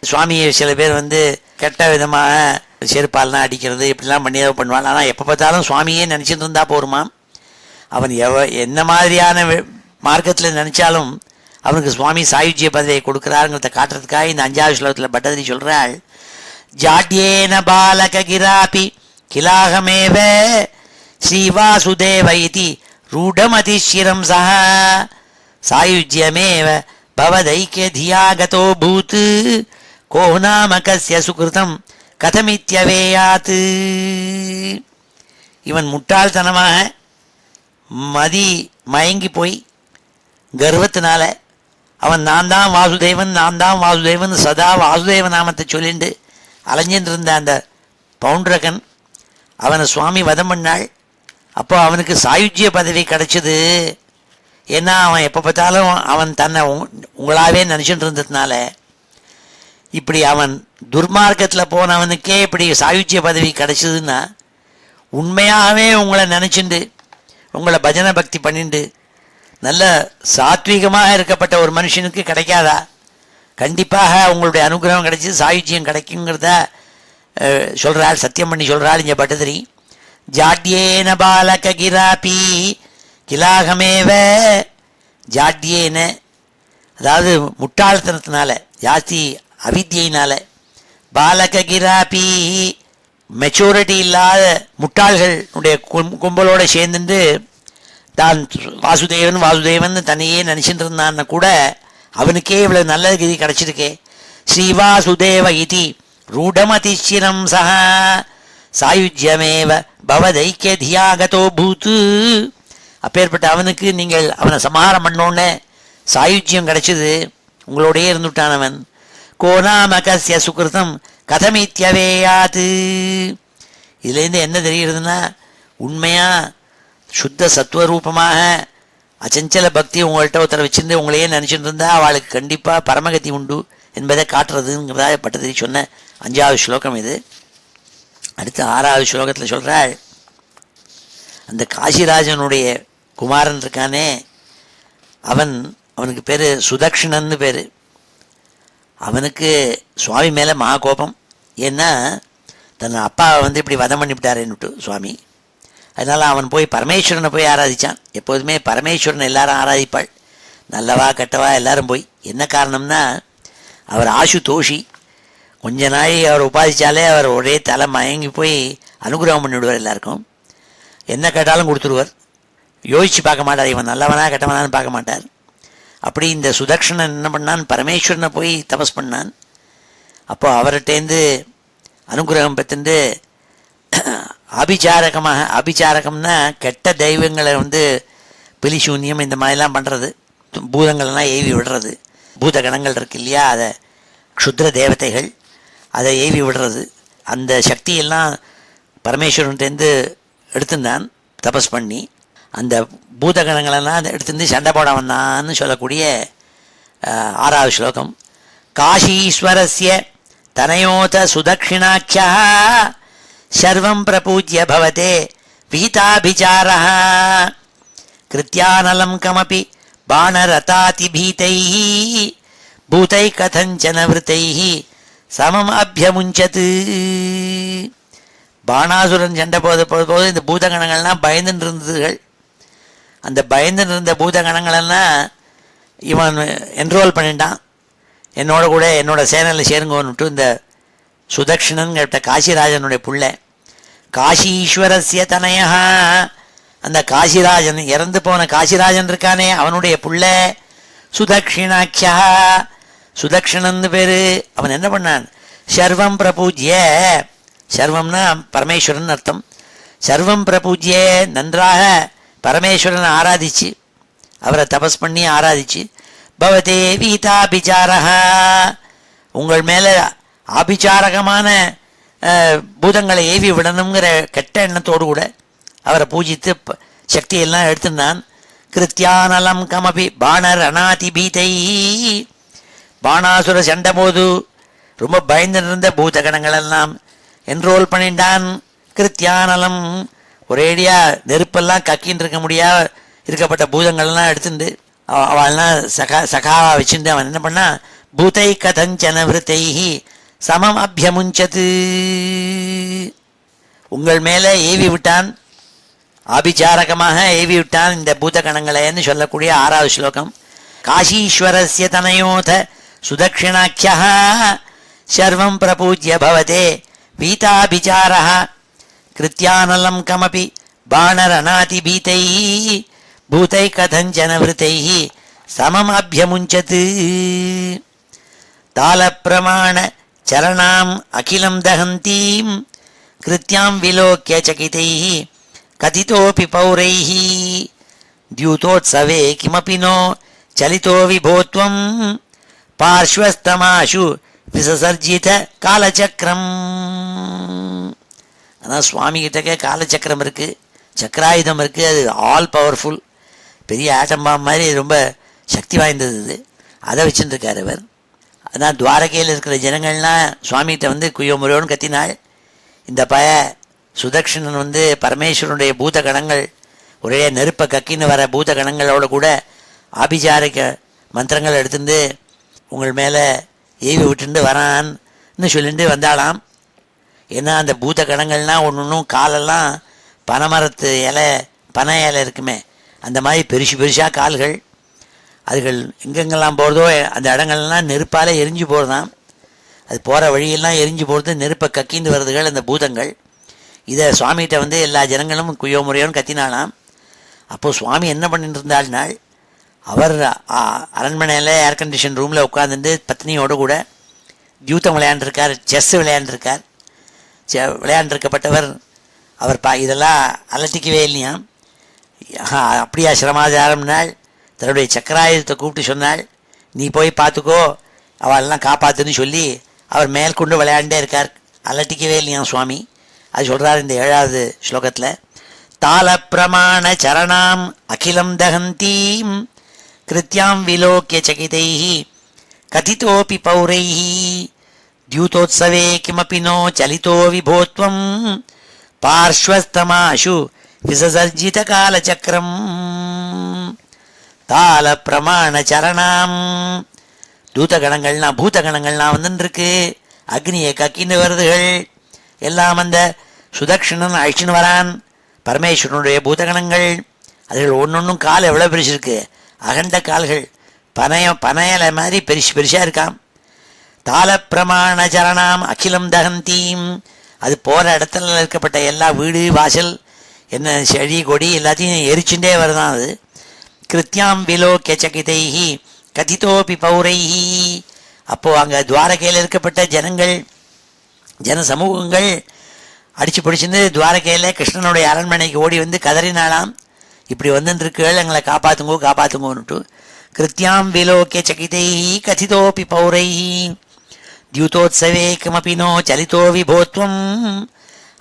சுவாமியை சில பேர் கெட்ட விதமாக செருப்பால்லாம் அடிக்கிறது இப்படிலாம் பண்ணி பண்ணுவாள். ஆனால் எப்போ பார்த்தாலும் சுவாமியே நினச்சிட்டு இருந்தால் போருமாம். அவன் என்ன மாதிரியான மார்க்கத்தில் நினச்சாலும் அவனுக்கு சுவாமி சாயுஜ்ய பதவியை கொடுக்குறாருங்கிறத காட்டுறதுக்காக இந்த 5வது ஸ்லோகத்தில் பட்டதிரி சொல்கிறாள், ஜாட்யேன பாலக கிராபி கிலாகமேவ ஸ்ரீவாசுதேவ இதி ரூடமதிஷிரம் சஹ சாயுஜ்யமேவ பவதைக்ய தியாகதோ பூத் கோ நாம கஸ்ய சுகிருதம் கதமித்யவேயாத். இவன் முட்டாள்தனமாக மதி மயங்கி போய் கர்வத்தினால அவன் நான் தான் வாசுதேவன் சதா வாசுதேவ நாமத்தை சொல்லிண்டு அலைஞ்சின்னு இருந்த அந்த பவுண்டரகன் அவனை சுவாமி வதம் பண்ணாள். அப்போ அவனுக்கு சாயுஜ்ய பதவி கிடைச்சது. ஏன்னா அவன் எப்போ பார்த்தாலும் அவன் தன்னை உங்களாவே நினச்சிட்டு இருந்ததுனால, இப்படி அவன் துர்மார்க்கத்தில் போனவனுக்கே இப்படி சாயுஜ்ய பதவி கிடைச்சதுன்னா உண்மையாகவே உங்களை நினச்சிண்டு உங்களை பஜனை பக்தி பண்ணிண்டு நல்ல சாத்வீகமாக இருக்கப்பட்ட ஒரு மனுஷனுக்கு கிடைக்காதா? கண்டிப்பாக உங்களுடைய அனுகிரகம் கிடைச்சி சாயுஜ்யம் கிடைக்குங்கிறத சொல்கிறாள், சத்தியம் பண்ணி சொல்கிறாள் இங்கே பட்டதிரி. ஜாட்யேன பாலக கிராபி கிலாகமேவ, ஜாட்யேன அதாவது முட்டாள்தனத்தினால ஜாஸ்தி அவித்தியினால, பாலக கிராபி மெச்சூரிட்டி இல்லாத முட்டாள்களுடைய கும்பலோடு சேர்ந்துட்டு தான் வாசுதேவன் தன்னையே நினச்சிட்டு இருந்தான்னு கூட அவனுக்கே இவ்வளோ நல்ல கதி கிடச்சிருக்கே. ஸ்ரீவாசுதேவ இதி ரூடமதிஷிரம் சஹ சாயுஜ்யமேவ பவதைக்ய தியாகதோ பூத். அப்பேற்பட்ட அவனுக்கு நீங்கள் அவனை சமாரம் பண்ணோன்னே சாயுஜ்யம் கிடச்சிது, உங்களோடையே இருந்துட்டான் அவன். கோநாம கஸ்ய சுகிருதம் கதமித்யவேயாத். இதுலேருந்து என்ன தெரிகிறதுனா, உண்மையாக சுத்த சத்துவரூபமாக அச்சஞ்சல பக்தி உங்கள்கிட்ட ஒருத்தரை வச்சிருந்து உங்களையே நினச்சிட்டு இருந்தால் அவளுக்கு கண்டிப்பாக பரமகதி உண்டு என்பதை காட்டுறதுங்கிறதா பட்டதிரி சொன்ன 5வது ஸ்லோகம் இது. அடுத்து 6வது ஸ்லோகத்தில் சொல்கிறாள், அந்த காசிராஜனுடைய குமாரன் இருக்கானே அவனுக்கு பேர் சுதக்ஷணன்னு பேர். அவனுக்கு சுவாமி மேலே மகா கோபம். ஏன்னா தன் அப்பாவை இப்படி வதம் பண்ணிவிட்டாரேன்னுட்டு சுவாமி. அதனால் அவன் போய் பரமேஸ்வரனை போய் ஆராதித்தான். எப்போதுமே பரமேஸ்வரனை எல்லாரும் ஆராதிப்பாள், நல்லவா கெட்டவா எல்லாரும் போய். என்ன காரணம்னா, அவர் ஆசுதோஷி. கொஞ்ச நாள் அவர் உபாதிச்சாலே அவர் ஒரே தலை மயங்கி போய் அனுகிரகம் பண்ணிவிடுவார் எல்லாருக்கும். என்ன கேட்டாலும் கொடுத்துருவார், யோசித்து பார்க்க மாட்டார், இவன் நல்லவனா கெட்டவனான்னு பார்க்க மாட்டார். அப்படி இந்த சுதக்ஷணன் என்ன பண்ணான், பரமேஸ்வரனை போய் தபஸ் பண்ணான். அப்போ அவர்கிட்டேருந்து அனுகிரகம் பெற்றுண்டு அபிச்சாரகம்னா கெட்ட தெய்வங்களை பிலிசூன்யம் இந்த மாதிரிலாம் பண்ணுறது, பூதங்கள்லாம் ஏவி விடுறது, பூதகணங்கள் இருக்கு இல்லையா, அதை க்ஷுத்ர தேவதைகள் அதை ஏவி விடுறது, அந்த சக்தியெல்லாம் பரமேஸ்வரன்ட்டேருந்து எடுத்துருந்தான் தபஸ் பண்ணி. அந்த பூதகணங்களெல்லாம் எடுத்துருந்து சண்டை போட வந்தான்னு சொல்லக்கூடிய 6வது ஸ்லோகம். காஷீஸ்வரஸ்ய தனயோத சுதக்ஷிணாக்கியா சர்வம் பிரபூஜ்ய பவதே பீதாபிச்சாரः கிருத்யானலம் கமபி பாணரதாதிபீதைः பூதை கதஞ்சன விருத்தைஹி சமம் அபியமுஞ்சது. பாணாசுரன் சண்டை போது இந்த பூதகணங்கள்லாம் பயந்துன்னு இருந்ததுகள். அந்த பயந்துன்னு இருந்த பூதகணங்களெல்லாம் இவன் என்ரோல் பண்ணிட்டான். என்னோட கூட என்னோட சேனலில் சேருங்கன்னுட்டு இந்த சுதக்ஷணன் கேட்ட காசிராஜனுடைய புள்ள, காஷீஸ்வரஸ்ய தனயா, அந்த காசிராஜன் இறந்து போன காசிராஜன் இருக்கானே அவனுடைய புள்ள சுதக்ஷிணாக்கியா, சுதக்ஷணன் பேரு. அவன் என்ன பண்ணான், சர்வம் பிரபூஜ்ய, சர்வம்னா பரமேஸ்வரன் அர்த்தம், சர்வம் பிரபூஜ்ய, நன்றாக பரமேஸ்வரனை ஆராதிச்சு அவரை தபஸ் பண்ணி ஆராதிச்சு, பவதே வீதாபிச்சாரா, உங்கள் மேலே ஆபிச்சாரகமான பூதங்களை ஏவி விடணுங்கிற கெட்ட எண்ணத்தோடு கூட அவரை பூஜித்து சக்தியெல்லாம் எடுத்துனான். கிருத்தியானலம் கமபி பாணர் அநாதி பீதை, பாணாசுர சண்டை போது ரொம்ப பயந்து இருந்த பூதகணங்களெல்லாம் என்ரோல் பண்ணிட்டான். கிருத்தியானலம், ஒரேடியா நெருப்பெல்லாம் கக்கின்னு இருக்க முடியாது இருக்கப்பட்ட பூதங்கள்லாம் எடுத்துட்டு அவெல்லாம் சகாவா வச்சுட்டு அவன் என்ன பண்ணா, பூதை கதஞ்சன விருத்தைஹி சமம் அபியமுஞ்சது, உங்கள் மேலே ஏவி விட்டான், ஆபிச்சாரகமாக ஏவி விட்டான் இந்த பூதகணங்களேன்னு சொல்லக்கூடிய 6வது ஸ்லோகம். காஷீஸ்வரஸ்ய தனயோத சுதக்ஷிணாக்கியா சர்வம் பிரபூஜ்ய பவதே வீதாபிச்சாரः கிருத்தியானலம் கமபி பாணரநாதி பீதை பூதை கதஞ்சன விருத்தைஹி சமம் அபியமுஞ்சது. தாளப்பிரமாண சரணாம் அகிலம் தகந்தீம் கிருத்தியாம் விலோக்கிய சகிதைஹி கதிதோபி பௌரைஹி தியூதோத்சவே கிமபி நோ சலிதோ விபோத்வம் பார்ஷ்வஸ்தமாஷு விசசர்ஜித காலச்சக்கரம். ஆனால் சுவாமி கிட்டக்க காலச்சக்கரம் இருக்குது, சக்கராயுதம் இருக்குது, அது ஆல் பவர்ஃபுல், பெரிய ஆட்டம் பாம் மாதிரி ரொம்ப சக்தி வாய்ந்தது இது. அதை வச்சுருக்கார் அவர். அதான் துவாரகையில் இருக்கிற ஜனங்கள்லாம் சுவாமிகிட்ட வந்து குய்யோ முறையோன்னு கத்தினாள். இந்த சுதக்ஷணன் வந்து பரமேஸ்வரனுடைய பூத கணங்கள் ஒரே நெருப்பை கக்கின்னு வர பூத கணங்களோட கூட ஆபிச்சாரிக்க மந்திரங்கள் எடுத்துட்டு உங்கள் மேலே ஏவி விட்டுட்டு வரான்னு சொல்லிட்டு வந்தாளாம். ஏன்னா அந்த பூத கணங்கள்லாம் ஒன்று ஒன்றும் காலெல்லாம் பனைமரத்து இலை, பனை இலை இருக்குமே அந்த மாதிரி பெருசாக கால்கள், அதுகள் எங்கெங்கெல்லாம் போகிறதோ அந்த இடங்கள்லாம் நெருப்பால் எரிஞ்சு போகிறதாம். அது போகிற வழியெல்லாம் எரிஞ்சு போகிறது, நெருப்பை கக்கிந்து வருதுகள் அந்த பூதங்கள். இதை சுவாமிகிட்ட வந்து எல்லா ஜனங்களும் குய்யோ முறையோன்னு கத்தினாலாம். அப்போது சுவாமி என்ன பண்ணிட்டு இருந்தாள்னால், அவர் அரண்மனையில் ஏர் கண்டிஷன் ரூமில் உட்காந்துட்டு பத்னியோடு கூட தியூத்தம் விளையாண்டுருக்கார், செஸ் விளையாண்டுருக்கார். விளையாண்டிருக்கப்பட்டவர் அவர் இதெல்லாம் அலட்டிக்கவே இல்லையாம். அப்படியா சிரமாதாரம்னாள். தன்னுடைய சக்கராயுதத்தை கூப்பிட்டு சொன்னாள், நீ போய் பார்த்துக்கோ, அவளெல்லாம் காப்பாற்றுன்னு சொல்லி அவர் மேற்கொண்டு விளையாண்டே இருக்கார், அலட்டிக்கவே இல்லையாம் சுவாமி. அது சொல்கிறார் இந்த 7வது ஸ்லோகத்தில். தாள பிரமாண சரணாம் அகிலம் தகந்தீம் கிருத்தியாம் விலோக்கிய சகிதைஹி கதிதோபி பௌரைஹி தியூதோத்சவே கிமபி நோ சலிதோ விபோத்வம் பார்ஷ்வஸ்தமாஷு விசசர்ஜித காலச்சக்கரம். தாள பிரமாண சரணாம், தூதகணங்கள்லாம் பூதகணங்கள்லாம் வந்துருக்கு, அக்னியை கக்கின்னு வருதுகள் எல்லாம். அந்த சுதக்ஷணன் அழிச்சுன்னு வரான், பரமேஸ்வரனுடைய பூதகணங்கள். அதுகள் ஒன்றொன்றும் கால் எவ்வளோ பெருசிருக்கு, அகண்ட கால்கள், பனையலை மாதிரி பெருசாக இருக்காம். தாள பிரமாண சரணாம் அகிலம் தகந்தீம், அது போகிற இடத்துல இருக்கப்பட்ட எல்லா வீடு வாசல் என்ன செடி கொடி எல்லாத்தையும் எரிச்சுட்டே வருதான் அது. கிருத்தியாம் விலோக்கிய சகிதைஹி கதிதோபி பௌரைஹி, அப்போது அங்கே துவாரகையில் இருக்கப்பட்ட ஜனங்கள் ஜன சமூகங்கள் அடித்து பிடிச்சிருந்து துவாரகையில் கிருஷ்ணனுடைய அரண்மனைக்கு ஓடி வந்து கதறினாலாம், இப்படி வந்துருக்குகள், எங்களை காப்பாற்றுங்கோ காப்பாற்றுங்கோன்னுட்டு. கிருத்தியாம் விலோக்கிய சகிதைஹி கதிதோபி பௌரைஹி தியூதோத்சவே கிமபி நோ சலிதோ விபோத்வம்.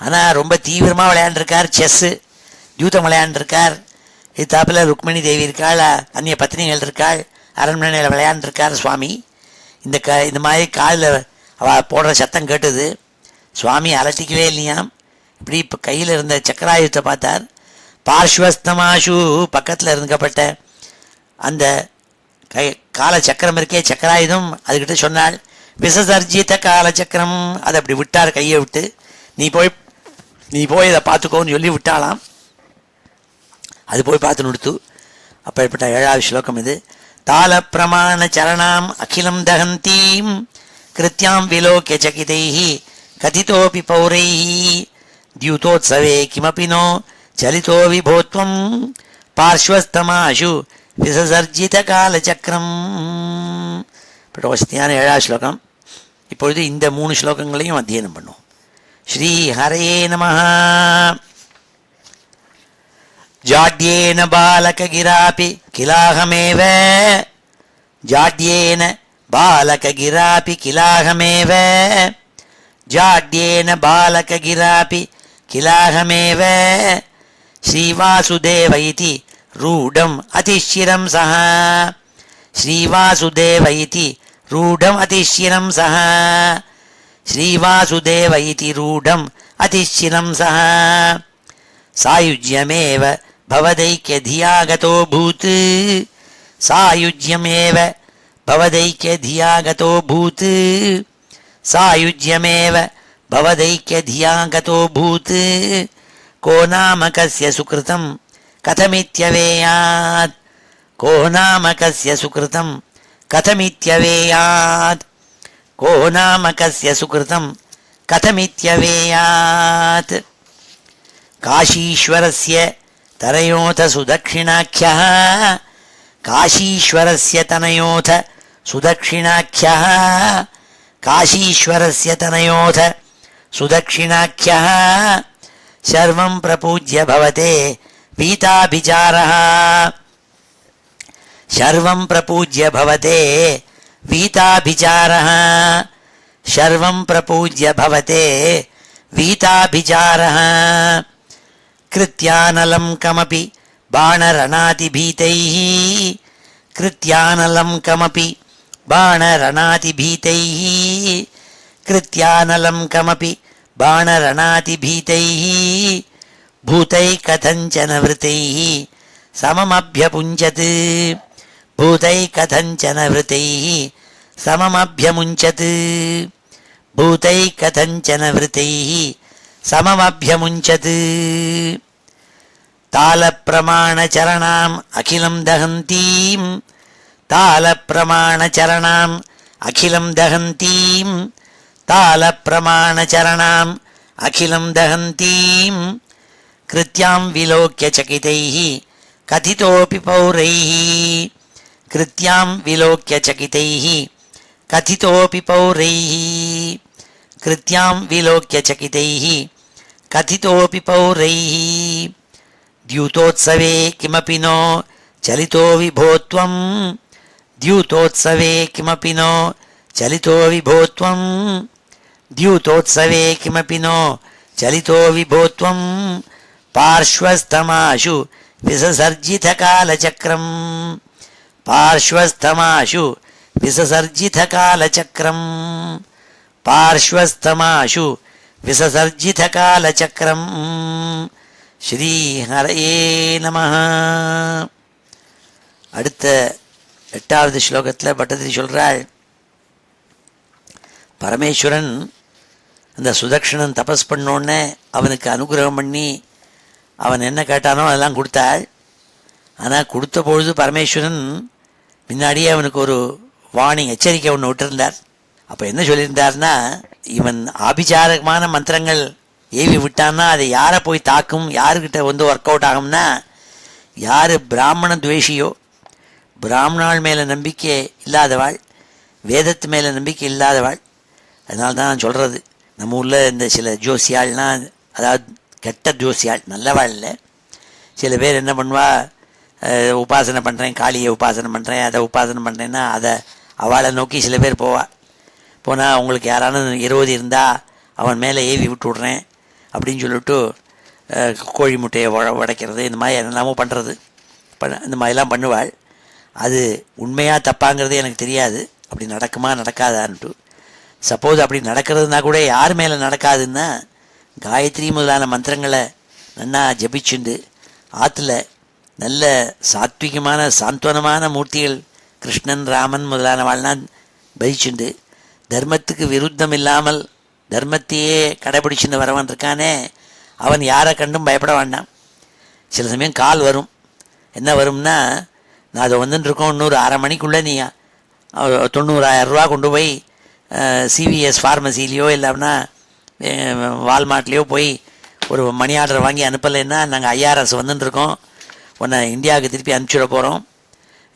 ஆனால் ரொம்ப தீவிரமாக விளையாண்டுருக்கார், செஸ்ஸு தியூதம் விளையாண்டுருக்கார். இத்தாப்பில் ருக்மிணி தேவி இருக்காள், அந்நிய பத்னிகள் இருக்காள், அரண்மனையில் விளையாண்டுருக்கார் சுவாமி. இந்த மாதிரி காலில் அவள் போடுற சத்தம் கேட்டது, சுவாமி அலட்டிக்கவே இல்லையாம். இப்படி இப்போ கையில் இருந்த சக்கராயுதத்தை பார்த்தார். பார்ஷ்வஸ்தமாஷு, பக்கத்தில் இருக்கப்பட்ட அந்த காலச்சக்கரம் இருக்கே சக்கராயுதம் அதுக்கிட்ட சொன்னாள். விசசர்ஜித காலச்சக்கரம், அதை அப்படி விட்டார் கையை விட்டு. நீ போய் இதை பார்த்துக்கோன்னு சொல்லி விட்டாலாம். அது போய் பார்த்து நிறுத்து. அப்பேற்பட்ட 7வது ஸ்லோகம் இது. தால பிரமாண சரணாம் அகிலம் தகந்தீம் கிருத்யாம் விலோக்கிய சகிதைஹி கதிதோபி பௌரைஹி தியூதோத்சவே கிமபி நோ சலிதோ விபோத்வம் பார்ஸ்வஸ்தமாஷு விசசர்ஜித காலச்சக்கரம். வசதியான 7வது ஸ்லோகம். இப்பொழுது இந்த 3 ஸ்லோகங்களையும் அத்தியனம் பண்ணுவோம். ஸ்ரீ ஹரயே நமஹ. ஜாட்யேன பாலககிராபி கிலாஹமேவ ஜாட்யேன பாலககிராபி கிலாஹமேவ ஜாட்யேன பாலககிராபி கிலாஹமேவ ஸ்ரீவாசுதேவ இதி ரூடம் அதிஷிரம் சஹ ஸ்ரீவாசுதேவ இதி ரூடம் அதிஷிரம் சஹ ஸ்ரீவாசுதேவ இதி ரூடம் அதிஷிரம் சஹ சாயுஜ்யமேவ பவதைக்யதியாகதோ பூத் சாயுஜ்யமேவ பவதைக்யதியாகதோ பூத் சாயுஜ்யமேவ பவதைக்யதியாகதோ பூத் கோ நாம கஸ்ய சுக்ருதம் கதமித்யவேயாத் கோ நாம கஸ்ய சுக்ருதம் கதமித்யவேயாத் கோ நாம கஸ்ய சுக்ருதம் கதமித்யவேயாத். காஷீஸ்வரஸ்ய தனயோத சுதக்ஷிணாख्यः காஷீஸ்வரஸ்ய தனயோத சுதக்ஷிணாख्यः காஷீஸ்வரஸ்ய தனயோத சுதக்ஷிணாख्यः சர்வம் பிரபூஜ்ய பவதே வீதாபிசாரः சர்வம் பிரபூஜ்ய பவதே வீதாபிசாரः சர்வம் பிரபூஜ்ய பவதே வீதாபிசாரः கிருத்யானலம் கமபி பாணரணாதிபீதைः கிருத்யானலம் கமபி பாணரணாதிபீதைः கிருத்யானலம் கமபி பாணரணாதிபீதைः பூதைகதஞ்சன விருத்தைः சமமப்யபுஞ்சத் பூதைகதஞ்சன விருத்தைः சமமப்யமுஞ்சத் பூதைகதஞ்சன விருத்தைः சமமப்யமுஞ்சத். தாலப்பிரமாணச்சரணாம் அகிலம் தகந்தீம் தாலப்பிரமாணச்சரணாம் அகிலம் தகந்தீம் தாலப்பிரமாணச்சரணாம் அகிலம் தகந்தீம் கிருத்யாம் விலோக்கிய சகிதைः கதிதோபி பௌரைः கிருத்யாம் விலோக்கிய சகிதைः கதிதோபி பௌரைः கிருத்யாம் விலோக்கிய சகிதைः கதிதோபி பௌரைः द्यूतोत्सवे किमपि नो चलितो विभोत्वं द्यूतोत्सवे किमपि नो चलितो विभोत्वं द्यूतोत्सवे किमपि नो चलितो विभोत्वं पार्श्वस्थमाशु विससर्जितकालचक्रं पार्श्वस्थमाशु विससर्जितकालचक्रं पार्श्वस्थमाशु विससर्जितकालचक्रं. ஸ்ரீ ஹரயே நமஹ. அடுத்த 8வது ஸ்லோகத்தில் பட்டதிரி சொல்கிறாள், பரமேஸ்வரன் அந்த சுதக்ஷணன் தபஸ் பண்ணோன்னே அவனுக்கு அனுகிரகம் பண்ணி அவன் என்ன கேட்டானோ அதெல்லாம் கொடுத்தாள். ஆனால் கொடுத்த பொழுது பரமேஸ்வரன் முன்னாடியே அவனுக்கு ஒரு வார்னிங் எச்சரிக்கை ஒன்று விட்டுருந்தார். அப்போ என்ன சொல்லியிருந்தார்னா, இவன் ஆபிச்சாரமான மந்திரங்கள் ஏவி விட்டான்னா அது யாரை போய் தாக்கும், யாருக்கிட்ட ஒர்க் அவுட் ஆகும்னா, யார் பிராமண துவேஷியோ, பிராமணாள் மேலே நம்பிக்கை இல்லாதவாள், வேதத்து மேலே நம்பிக்கை இல்லாதவாள். அதனால தான் நான் சொல்கிறது, நம்ம ஊரில் இந்த சில ஜோசியாள்னால், அதாவது கெட்ட ஜோசியாள், நல்லவாள் இல்லை. சில பேர் என்ன பண்ணுவா, உபாசனை பண்ணுறேன், காளியை உபாசனை பண்ணுறேன், அதை உபாசனை பண்ணுறேன்னா அதை அவளை நோக்கி சில பேர் போவாள். போனால் அவங்களுக்கு யாரான 20 இருந்தால் அவன் மேலே ஏவி விட்டு விட்றேன் அப்படின்னு சொல்லிவிட்டு கோழி முட்டையை உடைக்கிறது, இந்த மாதிரி என்னெல்லாமோ பண்ணுறது, இந்த மாதிரிலாம் பண்ணுவாள். அது உண்மையாக தப்பாங்கிறது எனக்கு தெரியாது, அப்படி நடக்குமா நடக்காதான்ட்டு. சப்போஸ் அப்படி நடக்கிறதுனா கூட யார் மேலே நடக்காதுன்னா, காயத்ரி முதலான மந்திரங்களை நன்னா ஜபிச்சுண்டு ஆற்றுல நல்ல சாத்விகமான சாந்த்வனமான மூர்த்திகள் கிருஷ்ணன் ராமன் முதலானவாள்லாம் பயிச்சுண்டு தர்மத்துக்கு விருத்தம் இல்லாமல் தர்மத்தையே கடைபிடிச்சுன்னு வரவன் இருக்கானே, அவன் யாரை கண்டும் பயப்பட வேண்டாம். சில சமயம் கால் வரும். என்ன வரும்னா, நான் அதை வந்துட்டுருக்கோம், இன்னொரு அரை மணிக்குள்ளே நீ 90,000 ரூபா கொண்டு போய் சிவிஎஸ் ஃபார்மசிலேயோ இல்லைன்னா வால்மார்ட்லேயோ போய் ஒரு மணி ஆர்டர் வாங்கி அனுப்பலைன்னா நாங்கள் ஐஆர்எஸ் வந்துட்டுருக்கோம், உன்னை இந்தியாவுக்கு திருப்பி அனுப்பிச்சுட போகிறோம்,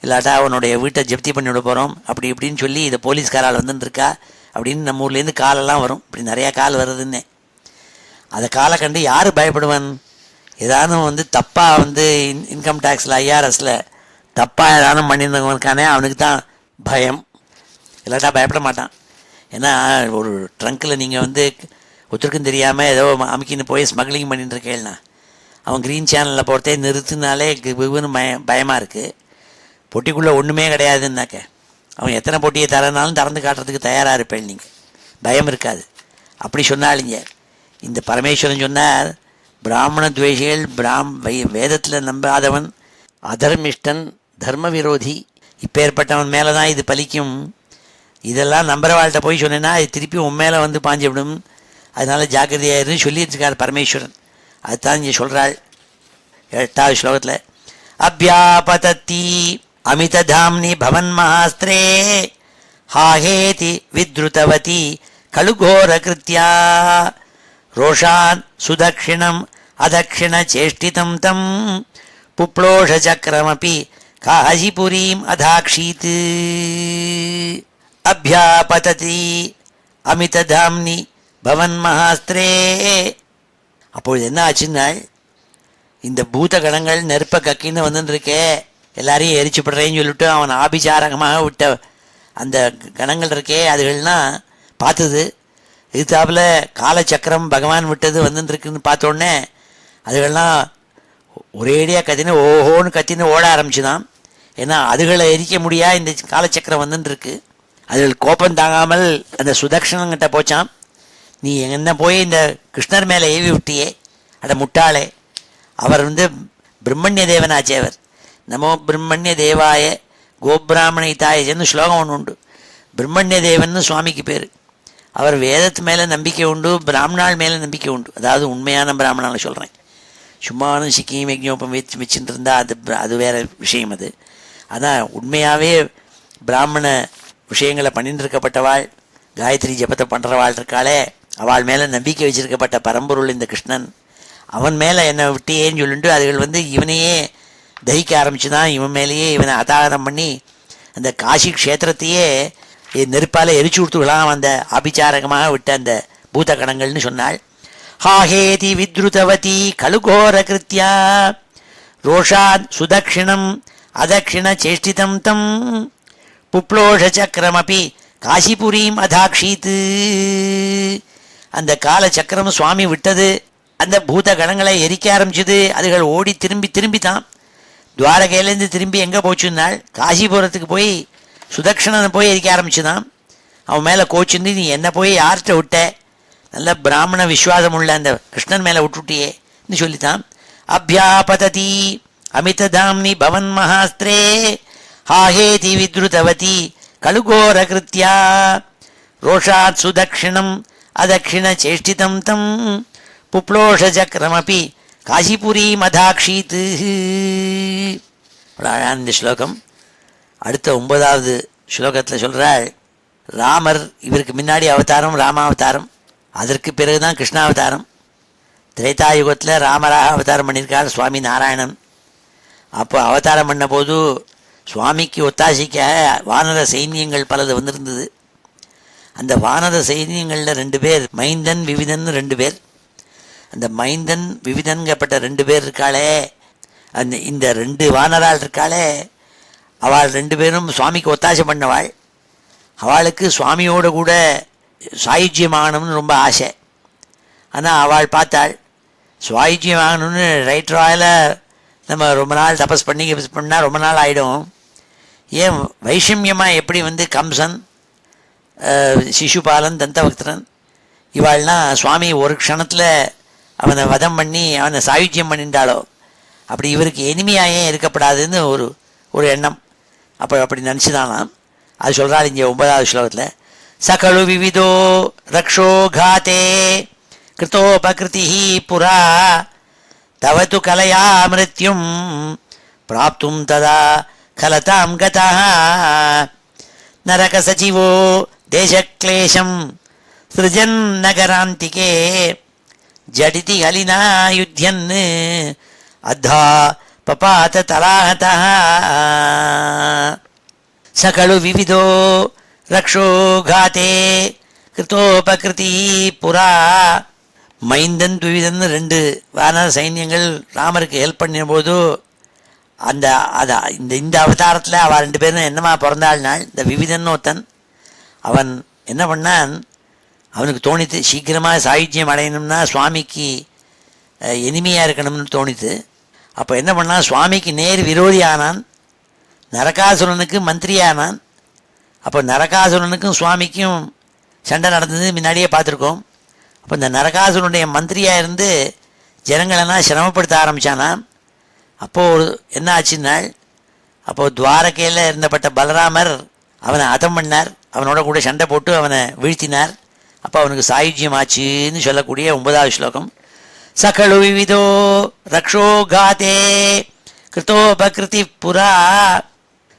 இல்லாட்டா உன்னுடைய வீட்டை ஜப்தி பண்ணிவிட போகிறோம், அப்படி இப்படின்னு சொல்லி இதை போலீஸ்காரால் வந்துட்டுருக்கா அப்படின்னு நம்ம ஊர்லேருந்து காலெல்லாம் வரும். இப்படி நிறையா கால் வருதுன்னே. அதை காலை கண்டு யார் பயப்படுவான்? ஏதானும் தப்பாக இன்கம் டேக்ஸில் ஐஆர்எஸில் தப்பாக ஏதானும் பண்ணியிருந்தவனுக்கானே அவனுக்கு தான் பயம், இல்லாட்டா பயப்பட மாட்டான். ஏன்னா ஒரு ட்ரங்க்கில் நீங்கள் ஒருத்தருக்கும் தெரியாமல் ஏதோ அமுக்கின்னு போய் ஸ்மக்லிங் பண்ணிட்டு இருக்கேன்னா அவன் க்ரீன் சேனலில் போகிறதே நிறுத்தினாலே பயமாக இருக்குது. பொட்டிக்குள்ளே ஒன்றுமே கிடையாதுன்னாக்க அவன் எத்தனை பொட்டியை தரனாலும் திறந்து காட்டுறதுக்கு தயாராக இருப்பேன், நீங்கள் பயம் இருக்காது. அப்படி சொன்னாலிங்க இந்த பரமேஸ்வரன் சொன்னார், பிராமண துவேஷிகள் வேதத்தில் நம்பாதவன், அதர்மிஷ்டன், தர்ம விரோதி, இப்பேற்பட்டவன் மேலே தான் இது பலிக்கும். இதெல்லாம் நம்புறவாள்கிட்ட போய் சொன்னேன்னா அது திருப்பி உன் மேலே பாஞ்சு விடும், அதனால் ஜாக்கிரதையாயிருன்னு சொல்லியிருக்கார் பரமேஸ்வரன். அதுதான் இங்கே சொல்கிறாள் 8வது ஸ்லோகத்தில். அபியாபதத்தி அமிததாம்னி பவன் மகாஸ்திரே ஹாஹேதி வித்ருதவதி கலுகோர கிருத்யா ரோஷான் சுதக்ஷிணம் அதக்ஷிண சேஷ்டிதம் தம் புப்ளோஷ சக்கரமபி காசிபுரீம் அதாக்ஷீத். அபியாபததி அமிததாம்னி பவன் மகாஸ்திரே. அப்பொழுது என்ன ஆச்சுன்னா, இந்த பூத கணங்கள் நெருப்ப கக்கின்னு வந்துருக்கே, எல்லாரையும் எரிச்சுப்படுறேன்னு சொல்லிட்டு அவன் ஆபிச்சாரகமாக விட்ட அந்த கணங்கள் இருக்கே, அதுகள்லாம் பார்த்தது. இதுதாப்புல காலச்சக்கரம் பகவான் விட்டது வந்துருக்குன்னு பார்த்தோடனே அதுகள்லாம் ஒரேடியாக கத்தின்னு ஓஹோன்னு கத்தின்னு ஓட ஆரம்பிச்சுதான். ஏன்னா அதுகளை எரிக்க முடியா இந்த காலச்சக்கரம் வந்துருக்கு. அதுகள் கோபம் தாங்காமல் அந்த சுதக்ஷணங்கிட்ட போச்சான், நீ என்ன போய் இந்த கிருஷ்ணர் மேலே ஏவி விட்டியே, அட முட்டாளே, அவர் பிரம்மண்ய தேவனாச்சேவர். நமோ பிரம்மண்ய தேவாய கோபிராமண இதாயன்னு ஸ்லோகம் ஒன்று உண்டு. பிரம்மண்ய தேவன் சுவாமிக்கு பேர். அவர் வேதத்து மேலே நம்பிக்கை உண்டு, பிராமணாள் மேலே நம்பிக்கை உண்டு. அதாவது உண்மையான பிராமணால் சொல்கிறேன். சும்மானும் சிக்கியும் யஜ்ஞோப்பம் வச்சுட்டு இருந்தால் அது வேறு விஷயம். அது அதான் உண்மையாகவே பிராமண விஷயங்களை பண்ணிட்டு இருக்கப்பட்டவாள், காயத்ரி ஜபத்தை பண்ணுறவாள் இருக்காளே, அவள் மேலே நம்பிக்கை வச்சிருக்கப்பட்ட பரம்பொருள் இந்த கிருஷ்ணன். அவன் மேலே என்னை விட்டியேன்னு சொல்லிட்டு அதுகள் இவனையே தகிக்க ஆரம்பிச்சு தான் இவன் மேலேயே இவனை அதாரணம் பண்ணி அந்த காசி க்ஷேத்திரத்தையே நெருப்பால் எரிச்சு கொடுத்துக்கலாம் அந்த அபிச்சாரகமாக விட்ட அந்த பூத கணங்கள்னு சொன்னாள். ஹாஹேதி வித்ருதவதி கலுகோர கிருத்யா ரோஷாத் சுதக்ஷிணம் அதக்ஷிண சேஷ்டிதம் தம் புப்ளோஷ சக்கரமபி காசிபுரீம் அதாக்ஷீத்து. அந்த கால சக்கரம் சுவாமி விட்டது அந்த பூத கணங்களை எரிக்க ஆரம்பிச்சது. அதுகள் ஓடி திரும்பித்தான் துவாரகையிலேருந்து திரும்பி எங்கே போச்சுன்னால் காசிபுரத்துக்கு போய் சுதக்ஷணனை போய் எரிக்க ஆரம்பிச்சுதான். அவன் மேலே கோச்சுந்து, நீ என்ன போய் யார்கிட்ட விட்ட, நல்ல பிராமண விஸ்வாசம் உள்ள அந்த கிருஷ்ணன் மேலே விட்டுட்டியேன்னு சொல்லித்தான். அபியாபததி அமிததாம்னி பவன் மகாஸ்திரே ஹாஹேதி வித்ருதவதி கலுகோர கிருத்யா ரோஷாத் சுதக்ஷிணம் அதக்ஷிண சேஷ்டிதம் தம் புப்ளோஷ சக்கரமபி காசிபுரி மதாக்ஷீத்து. இந்த ஸ்லோகம். அடுத்த 9வது ஸ்லோகத்தில் சொல்கிறாள், ராமர் இவருக்கு முன்னாடி அவதாரம் ராமாவதாரம், அதற்கு பிறகுதான் கிருஷ்ணாவதாரம். திரேதாயுகத்தில் ராமராக அவதாரம் பண்ணியிருக்கார் சுவாமி நாராயணன். அப்போ அவதாரம் பண்ண போது சுவாமிக்கு ஒத்தாசைக்காக வானர சைன்யங்கள் பலது வந்திருந்தது. அந்த வானர சைன்யங்களில் 2 பேர், மைந்தன் விவிதன் 2 பேர். அந்த மைந்தன் விவிதன்கப்பட்ட 2 பேர் இருக்காளே, இந்த 2 வானரால் இருக்காளே, அவள் 2 பேரும் சுவாமிக்கு ஒத்தாசை பண்ணவாள். அவளுக்கு சுவாமியோடு கூட சாயுஜ்யமாகணும்னு ரொம்ப ஆசை. ஆனால் அவள் பார்த்தாள், சுவாயுஜ்யமாகணும்னு ரைட் ராயில் நம்ம ரொம்ப நாள் தபஸ் பண்ணால் ரொம்ப நாள் ஆகிடும். ஏன் வைஷமியமாக எப்படி கம்சன், சிசுபாலன், தந்தபக்தரன் இவாள்லாம் சுவாமி ஒரு க்ஷணத்தில் அவனை வதம் பண்ணி அவனை சாயுஜ்யம் பண்ணிட்டாளோ, அப்படி இவருக்கு இனிமையாக ஏன் இருக்கப்படாதுன்னு ஒரு எண்ணம். அப்போ அப்படி நினச்சிதானாம். அது சொல்கிறாள் இங்கே 9வது ஸ்லோகத்தில். சகலு விவிதோ ரக்ஷோ காத்தே கிருத்தோபகிருதி புரா தவது கலையா மிருத்யும் பிராப்தும் ததா கலதாம் கதா நரக சஜிவோ தேசக்லேஷம் சிருஜன் நகராந்திகே ஜடிதி ஹலினா யுத்யன் அத்தா பபாத தலாஹதா. சகலு விவிதோ ரக்ஷோ காத்தே கிருத்தோபகிருதி புரா. மைந்தன் துவிதன் 2 வானர சைன்யங்கள் ராமருக்கு ஹெல்ப் பண்ணின போது அந்த இந்த அவதாரத்தில் அவள் 2 பேரும் என்னமா பிறந்தாள்னாள். இந்த விவிதன் ஒருத்தன் அவன் என்ன பண்ணான், அவனுக்கு தோணித்து சீக்கிரமாக சாயுஜ்யம் அடையணும்னா சுவாமிக்கு இனிமையாக இருக்கணும்னு தோணித்து. அப்போ என்ன பண்ணான், சுவாமிக்கு நேர் விரோதி ஆனான், நரகாசுரனுக்கு மந்திரியானான். அப்போ நரகாசுரனுக்கும் சுவாமிக்கும் சண்டை நடந்தது முன்னாடியே பார்த்துருக்கோம். அப்போ இந்த நரகாசுரனுடைய மந்திரியாக இருந்து ஜனங்களெல்லாம் சிரமப்படுத்த ஆரம்பித்தானான். அப்போது என்ன ஆச்சுன்னாள், அப்போது துவாரகையில் இருந்தப்பட்ட பலராமர் அவனை அதம் பண்ணார், அவனோட கூட சண்டை போட்டு அவனை வீழ்த்தினார். அப்போ அவனுக்கு சாயுஜ்யம் ஆச்சுன்னு சொல்லக்கூடிய 9வது ஸ்லோகம். சகலு விவிதோ ரக்ஷோ காத்தே கிருத்தோபகிருதி புரா.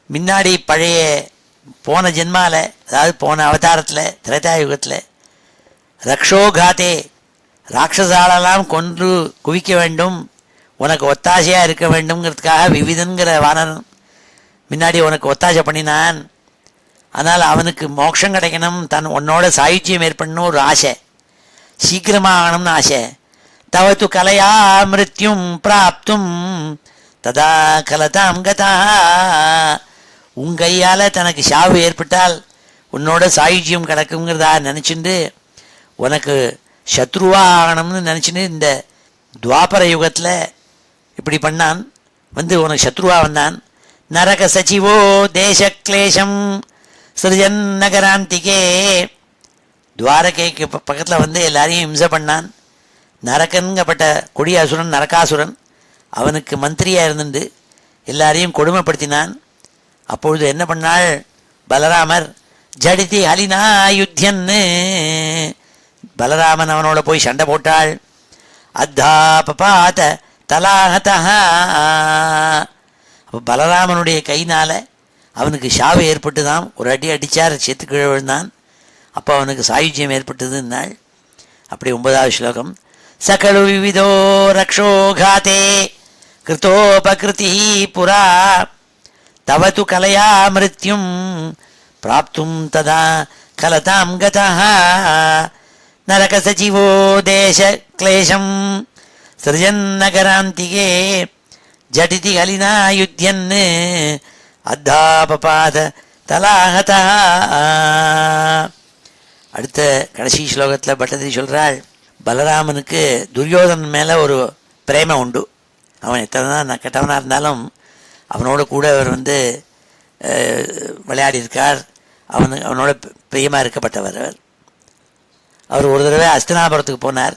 முன்னாடி பழைய போன ஜென்மாவில், அதாவது போன அவதாரத்தில் திரேதாயுகத்தில் ரக்ஷோகாத்தே ராட்சசாலெல்லாம் கொன்று குவிக்க வேண்டும், உனக்கு ஒத்தாசையாக இருக்க வேண்டும்ங்கிறதுக்காக விவிதன்கிற வானன் முன்னாடி உனக்கு ஒத்தாசை பண்ணினான். ஆனால் அவனுக்கு மோட்சம் கிடைக்கணும், உன்னோட சாயுஜ்யம் ஏற்படணும் ஒரு ஆசை, சீக்கிரமாக ஆகணும்னு ஆசை. தவது கலையா மிருத்யும் பிராப்தும் ததா கலதாம் கதா. உன் கையால் தனக்கு சாவு ஏற்பட்டால் உன்னோட சாயுஜ்யம் கிடக்குங்கிறதா நினச்சிண்டு உனக்கு சத்ருவாக ஆகணும்னு நினச்சின்னு இந்த துவாபர யுகத்தில் இப்படி பண்ணான். உனக்கு சத்ருவாக வந்தான். நரக சச்சிவோ தேசக்லேஷம் சிருஜன் நகராந்திகே. துவாரகைக்கு பக்கத்தில் எல்லாரையும் இம்சை பண்ணான். நரகன்கப்பட்ட கொடிய அசுரன் நரகாசுரன் அவனுக்கு மந்திரியாக இருந்துட்டு எல்லாரையும் கொடுமைப்படுத்தினான். அப்பொழுது என்ன பண்ணாள் பலராமர், ஜடிதி ஹலினா யுத்யன்னு பலராமன் அவனோட போய் சண்டை போட்டாள். அத்தா பபாத தலாஹதா. அப்போ பலராமனுடைய கையினால் அவனுக்கு சாவு ஏற்பட்டு தான் ஒரு அடி அடித்தார், செத்து கீழே விழுந்தான். அப்போ அவனுக்கு சாயுஜ்யம் ஏற்பட்டதுன்னாள். அப்படி 9வது ஸ்லோகம். சகலு விவிதோ ரக்ஷோ காத்தே கிருத்தோபகிருதி புரா தவது கலையா மிருத்யும் பிராப்தும் ததா கலதாம் கதா நரக சஜிவோ தேச கிளேஷம் சிருஜன் நகராந்திகே ஜடிதி ஹலினா யுத்யன் அத்தா பபாத தலாஹதா. அடுத்த கடைசி ஸ்லோகத்தில் பட்டதிரி சொல்கிறாள், பலராமனுக்கு துரியோதனன் மேலே ஒரு பிரேமம் உண்டு. அவன் எத்தனை தான் கெட்டவனாக இருந்தாலும் அவனோட கூட அவர் விளையாடி இருக்கார். அவனோட பிரியமாக இருக்கப்பட்டவர். அவர் ஒரு தடவை அஸ்தினாபுரத்துக்கு போனார்.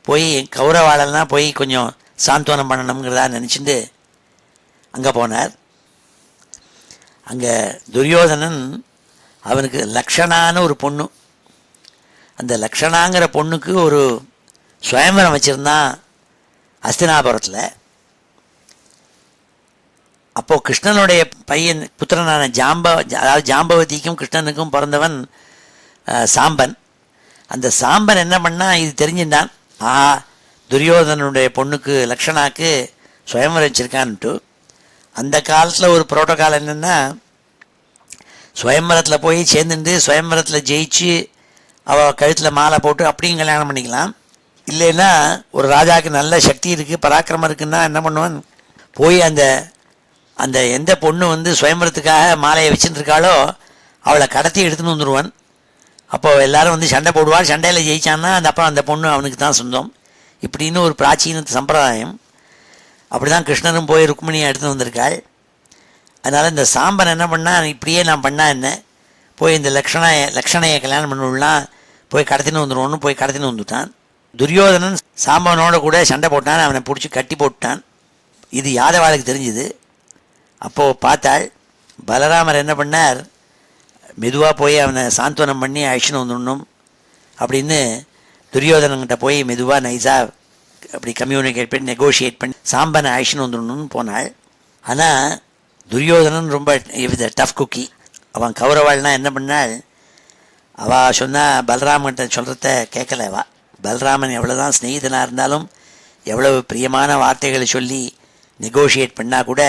போய் கௌரவாளெல்லாம் போய் கொஞ்சம் சாந்தோனம் பண்ணணுங்கிறதா நினச்சிட்டு அங்கே போனார். அங்கே துரியோதனன் அவனுக்கு லக்ஷணான்னு ஒரு பொண்ணு, அந்த லக்ஷணாங்கிற பொண்ணுக்கு ஒரு சுயம்பரம் வச்சுருந்தான் அஸ்தினாபுரத்தில். அப்போது கிருஷ்ணனுடைய பையன் புத்திரனான அதாவது ஜாம்பவதிக்கும் கிருஷ்ணனுக்கும் பிறந்தவன் சாம்பன். அந்த சாம்பன் என்ன பண்ணால் இது தெரிஞ்சுட்டான், துரியோதனனுடைய பொண்ணுக்கு லக்ஷணாக்கு சுயம்பரம் வச்சுருக்கான்ட்டு. அந்த காலத்தில் ஒரு புரோட்டோக்கால் என்னென்னா, சுயம்பரத்தில் போய் சேர்ந்துட்டு சுயம்பரத்தில் ஜெயிச்சு அவள் கழுத்தில் மாலை போட்டு அப்படியும் கல்யாணம் பண்ணிக்கலாம். இல்லைன்னா ஒரு ராஜாவுக்கு நல்ல சக்தி இருக்குது, பராக்கிரமம் இருக்குன்னா என்ன பண்ணுவான், போய் அந்த எந்த பொண்ணு சுயம்பரத்துக்காக மாலையை வச்சுட்டு இருக்காளோ அவளை கடத்தி எடுத்துன்னு வந்துடுவான். அப்போது எல்லோரும் சண்டை போடுவாள். சண்டையில் ஜெயிச்சான்னா அப்புறம் அந்த பொண்ணு அவனுக்கு தான் சொந்தம். இப்படின்னு ஒரு பிராச்சீன சம்பிரதாயம். அப்படி தான் கிருஷ்ணனும் போய் ருக்மிணியை எடுத்துன்னு வந்திருக்காள். அதனால் இந்த சாம்பன் என்ன பண்ணால், இப்படியே நான் பண்ணால் என்ன, போய் இந்த லக்ஷணையை கல்யாணம் பண்ணிவிடலாம், போய் கடத்தின்னு வந்துடுவோன்னு போய் கடத்தின்னு வந்துட்டான். துரியோதனன் சாம்பவனோட கூட சண்டை போட்டான், அவனை பிடிச்சி கட்டி போட்டான். இது யாதவாளுக்கு தெரிஞ்சுது. அப்போது பார்த்தாள், பலராமர் என்ன பண்ணார், மெதுவாக போய் அவனை சாந்த்வனம் பண்ணி அழிச்சுன்னு வந்துடணும் அப்படின்னு துரியோதனங்கிட்ட போய் மெதுவாக நைஸாக அப்படி கம்யூனிகேட் பண்ணி நெகோஷியேட் பண்ணி சாம்பனை அழிச்சுன்னு வந்துடணும்னு போனாள். ஆனால் துரியோதனன் ரொம்ப டஃப் குக்கி. அவன் கௌரவாள்னா என்ன பண்ணாள், அவள் சொன்னால் பலராமன்கிட்ட சொல்கிறத கேட்கலவா. பலராமன் எவ்வளோதான் ஸ்நேகிதனாக இருந்தாலும் எவ்வளவு பிரியமான வார்த்தைகளை சொல்லி நெகோஷியேட் பண்ணால் கூட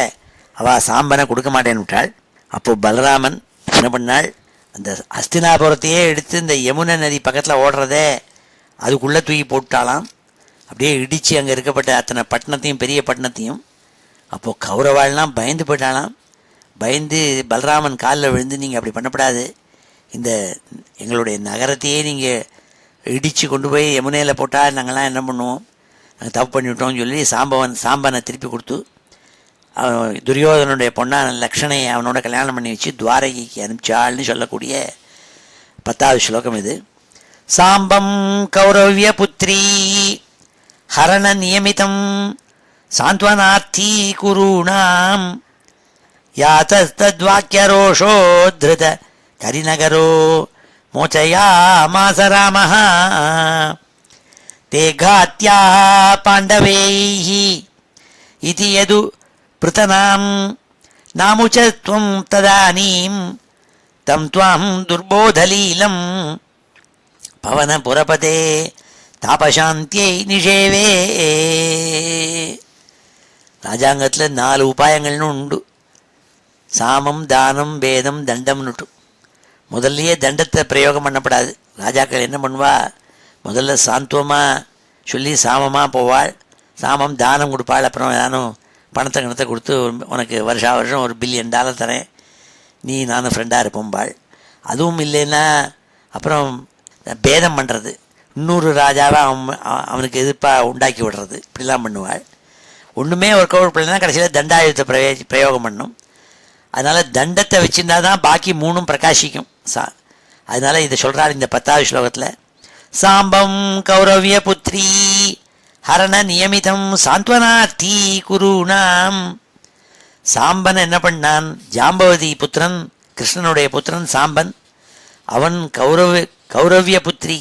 அவள் சாம்பனை கொடுக்க மாட்டேன்னு விட்டாள். அப்போது பலராமன் என்ன பண்ணாள், அந்த ஹஸ்தினாபுரத்தையே எடுத்து இந்த யமுனை நதி பக்கத்தில் ஓடுறதே அதுக்குள்ளே தூக்கி போட்டாலாம். அப்படியே இடித்து அங்கே இருக்கப்பட்ட அத்தனை பட்டணத்தையும் பெரிய பட்டணத்தையும். அப்போது கௌரவாள்லாம் பயந்து போயிட்டாலாம். பயந்து பலராமன் காலில் விழுந்து, நீங்கள் அப்படி பண்ணப்படாது, இந்த எங்களுடைய நகரத்தையே நீங்கள் இடித்து கொண்டு போய் யமுனையில் போட்டால் நாங்கள்லாம் என்ன பண்ணுவோம், நாங்கள் தப்பு பண்ணிவிட்டோம்னு சொல்லி சாம்பனை திருப்பி கொடுத்து துரியோதனுடைய பொண்ணான லக்ஷ்மணையை அவனோட கல்யாணம் பண்ணி வச்சு துவாரகைக்கு அனுப்பிச்சாள்னு சொல்லக்கூடிய 10வது ஸ்லோகம் இது. சாம்பம் கௌரவ்ய புத்ரி ஹரண நியமிதம் சாந்த்வனார்த்தி குருணாம் யாத்தஸ்தத்வாக்யரோஷோத்ருத கரிநகரோ மோச்சயாமாச ராமः தே घात्या पाण्डवैः इति यदु पृतनां नामुच त्वं तदानीं तं त्वां दुर्बोधलीलं पवनपुरपते தாபசாந்தியை நிஷேவே. ராஜாங்கத்தில் 4 உபாயங்கள்னு உண்டு. சாமம், தானம், வேதம், தண்டம்னுட்டு. முதல்லையே தண்டத்தை பிரயோகம் பண்ணப்படாது. ராஜாக்கள் என்ன பண்ணுவா, முதல்ல சாந்துவமாக சொல்லி சாமமாக போவாள், சாமம் தானம் கொடுப்பாள், அப்புறம் நானும் பணத்தை கொடுத்து உனக்கு வருஷா வருஷம் $1 பில்லியன் தரேன், நீ நானும் ஃப்ரெண்டாக இருப்போம்பாள். அதுவும் இல்லைன்னா அப்புறம் பேதம் பண்ணுறது, இன்னொரு ராஜாவை அவனுக்கு எதிர்ப்பாக உண்டாக்கி விடுறது, இப்படிலாம் பண்ணுவாள். ஒன்றுமே ஒர்க் அவுட் பண்ணலைன்னா கடைசியில் தண்டாயுதத்தை பிரயோகம் பண்ணும். அதனால் தண்டத்தை வச்சுருந்தா தான் பாக்கி 3ம் பிரகாசிக்கும். அதனால் இதை சொல்கிறார் இந்த 10வது ஸ்லோகத்தில். சாம்பம் கௌரவ்ய புத்ரி ஹரண நியமிதம் சாந்த்வனார்த்தி குருணாம். சாம்பன் என்ன பண்ணான், ஜாம்பவதி புத்திரன், கிருஷ்ணனுடைய புத்திரன் சாம்பன். அவன் கௌரவ்ய புத்திரி,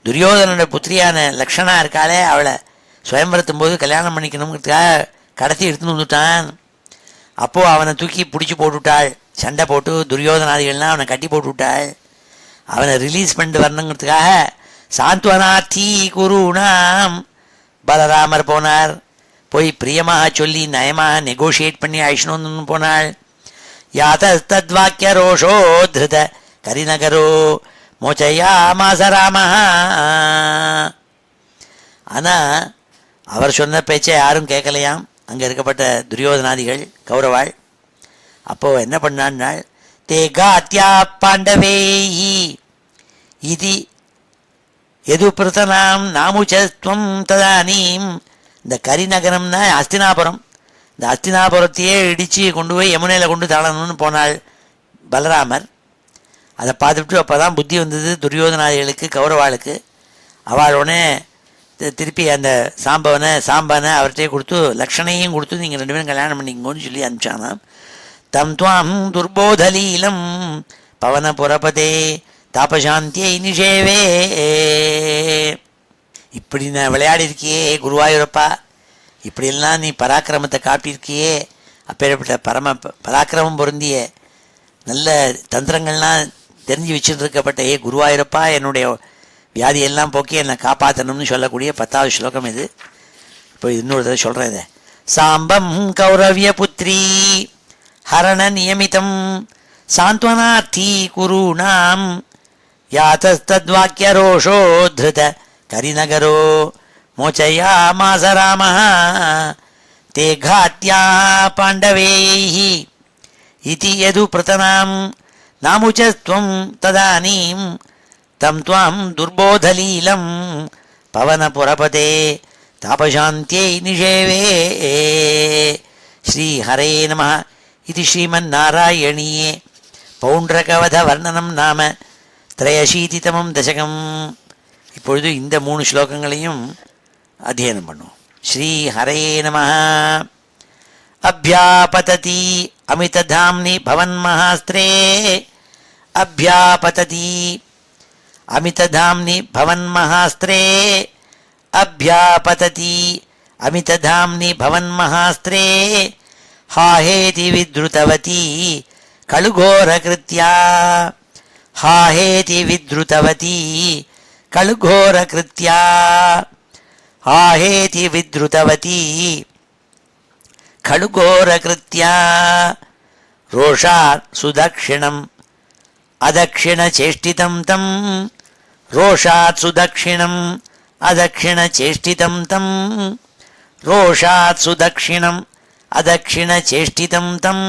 துரியோதனோட புத்திரியான லக்ஷ்மணா இருக்காளே, அவளை சுயம்பரத்தும் போது கல்யாணம் பண்ணிக்கணுங்கிறதுக்காக கடத்தி எடுத்துன்னு வந்துட்டான். அப்போது அவனை தூக்கி பிடிச்சி போட்டுவிட்டாள், சண்டை போட்டு துரியோதனாதிகள்லாம் அவனை கட்டி போட்டு விட்டாள். அவனை ரிலீஸ் பண்ணிட்டு வரணுங்கிறதுக்காக சாந்த்வனார்த்தி குருணாம் பலராமர் போனார். போய் பிரியமாக சொல்லி நயமாக நெகோஷியேட் பண்ணி அழிஷ்ணுன்னு போனாள். யாத்தத்வாக்கிய ரோஷோ திருத கரிநகரோ மோச்சயாமாச ராமः. ஆனால் அவர் சொன்ன பேச்சை யாரும் கேட்கலையாம், அங்கே இருக்கப்பட்ட துரியோதனாதிகள் கௌரவாள். அப்போது என்ன பண்ணான்னாள், தே घात्या பாண்டவேயி இது எது பிரதனாம் நாமுச்சத்வம் ததானீம். இந்த கரிநகரம்னா அஸ்தினாபுரம், இந்த அஸ்தினாபுரத்தையே இடித்து கொண்டு போய் யமுனையில் கொண்டு தள்ளணும்னு போனாள் பலராமர். அதை பார்த்துட்டு அப்போ தான் புத்தி வந்தது துரியோதனாதிகளுக்கு கௌரவாளுக்கு. அவளோடனே திருப்பி அந்த சாம்பனை அவர்கிட்டே கொடுத்து லக்ஷ்மணையும் கொடுத்து நீங்கள் 2 பேரும் கல்யாணம் பண்ணிக்கோன்னு சொல்லி அனுப்பிச்சானாம். தம் துவாம் துர்போதலீலம் பவனபுரபதே தாபசாந்தியை நிஷேவே. இப்படி நான் விளையாடிருக்கியே குருவாயூரப்பா, இப்படியெல்லாம் நீ பராக்கிரமத்தை காட்டியிருக்கியே, அப்பேற்பட்ட பராக்கிரமம் பொருந்திய நல்ல தந்திரங்கள்லாம் தெரிஞ்சு வச்சுருக்கப்பட்ட குருவாயூரப்பா, என்னுடைய வியாதியெல்லாம் போக்கி என்னை காப்பாற்றணும்னு சொல்லக்கூடிய 10வது ஸ்லோகம் இது. இப்போ இன்னொரு தடவை சொல்கிறேன் இதை. சாம்பம் கௌரவ்ய புத்ரி ஹரண நியமிதம் சாந்த்வனார்த்தி குருணாம் யாத்தத்வாக்கிய ரோஷோ திருத கரிநகரோ மோச்சயாமாச ராமः தே घात्या பாண்டவைः इति यदु प्रतनां नामुचत्वं तदानीं तं त्वां दुर्बोधलीलं पवनपुरपते तापशान्त्यै निषेवे. श्रीहरे नमः. इति श्रीमन्नारायणीये पौण्ड्रकवधवर्णनं नाम 83तमं दशकम्. இப்பொழுது இந்த 3 ஸ்லோகங்களையும் அத்தியனம் பண்ணுவோம். ஸ்ரீஹரே நமः. அப்யாபததி अमितधाम्नि भवन्महास्त्रे अभ्यापतति अमितधाम्नि भवन्महास्त्रे अभ्यापतति अमितधाम्नि भवन्महास्त्रे हाहेति विद्रुतवती कलुघोरकृत्या हाहेति विद्रुतवती कलुघोरकृत्या हाहेति विद्रुतवती कलुघोरकृत्या रोषात् सुदक्षिणम् अदक्षिणचेष्टितं तं रोषात् सुदक्षिणम् अदक्षिणचेष्टितं तं रोषात् सुदक्षिणम् अदक्षिणचेष्टितं तं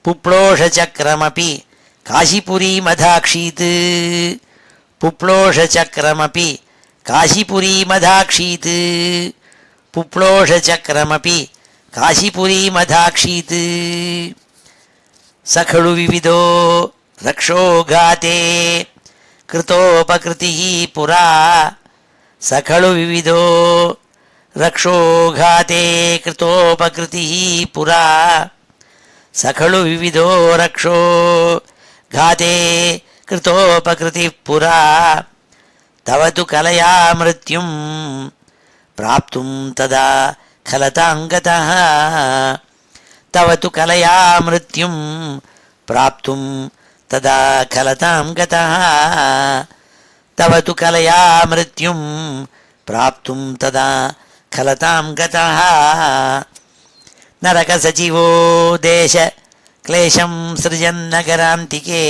पुप्लोषचक्रमपि काशीपुरीमधाक्षीत् पुप्लोषचक्रमपि काशीपुरीमधाक्षीत् पुप्लोषचक्रमपि काशीपुरीमधाक्षीत् स खलु विविधो रक्षो घाते कृतोपकृतिः पुरा स खलु विविधो रक्षो घाते कृतोपकृतिः पुरा स खलु विविधो रक्षो घाते कृतोपकृतिः पुरा तव तु कलया मृत्युं प्राप्तुं तदा खलताङ्गतः तव तु कलया मृत्युं प्राप्तुं तदा खलतां गतः तव तु कलया मृत्युं प्राप्तुं तदा खलतां गतः नरकसचिवो देश क्लेशं सृजन्नगरान्तिके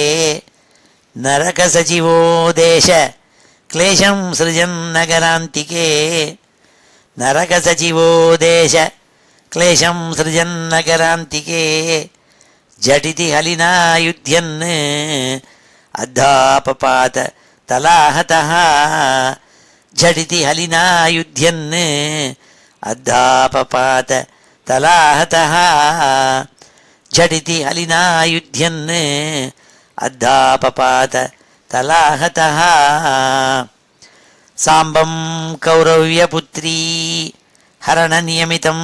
नरकसचिवो देश क्लेशं सृजन्नगरान्तिके नरकसचिवो देश क्लेशं सृजन्नगरान्तिके झटिति हलिना युध्यन् अद्धापपात तलाहतः झटिति हलिना युध्यन् अद्धापपात तलाहतः झटिति हलिना युध्यन् अद्धापपात तलाहतः साम्बं कौरव्यपुत्री हरणनियमितं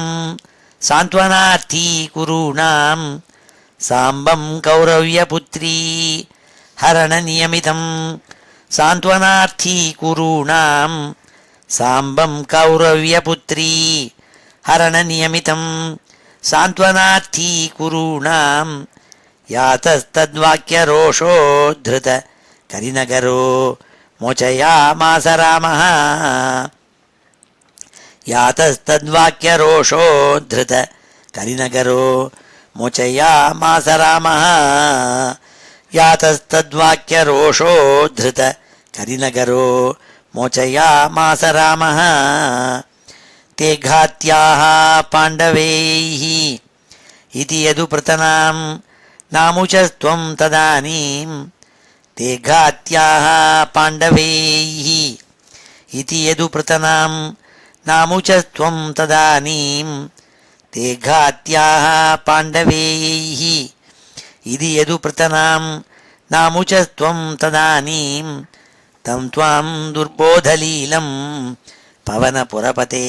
सान्त्वनार्थी कुरूणां साम्बं कौरव्यपुत्री हरणनियमितं सान्त्वनार्थी कुरूणां साम्बं कौरव्यपुत्री हरणनियमितं सान्त्वनार्थी कुरूणां यातस्तद्वाक्यरोषोद्धृत करिनगरो मोचयामास रामः यातस्तद्वाक्यरोषोद्धृत करिनगरो मोचयामास रामः यातस्तद्वाक्यरोषोद्धृत करिनगरो मोचयामास रामः ते घात्याः पाण्डवैः इति यदुपृतनां नामुचस्त्वं तदानीं ते घात्याः पाण्डवैः इति यदुपृतनां नामुचस्त्वं तदानीं ते घात्याः पाण्डवैः इति यदुपृतनां नामुचस्त्वं तदानीं तं त्वां दुर्बोधलीलं पवनपुरपते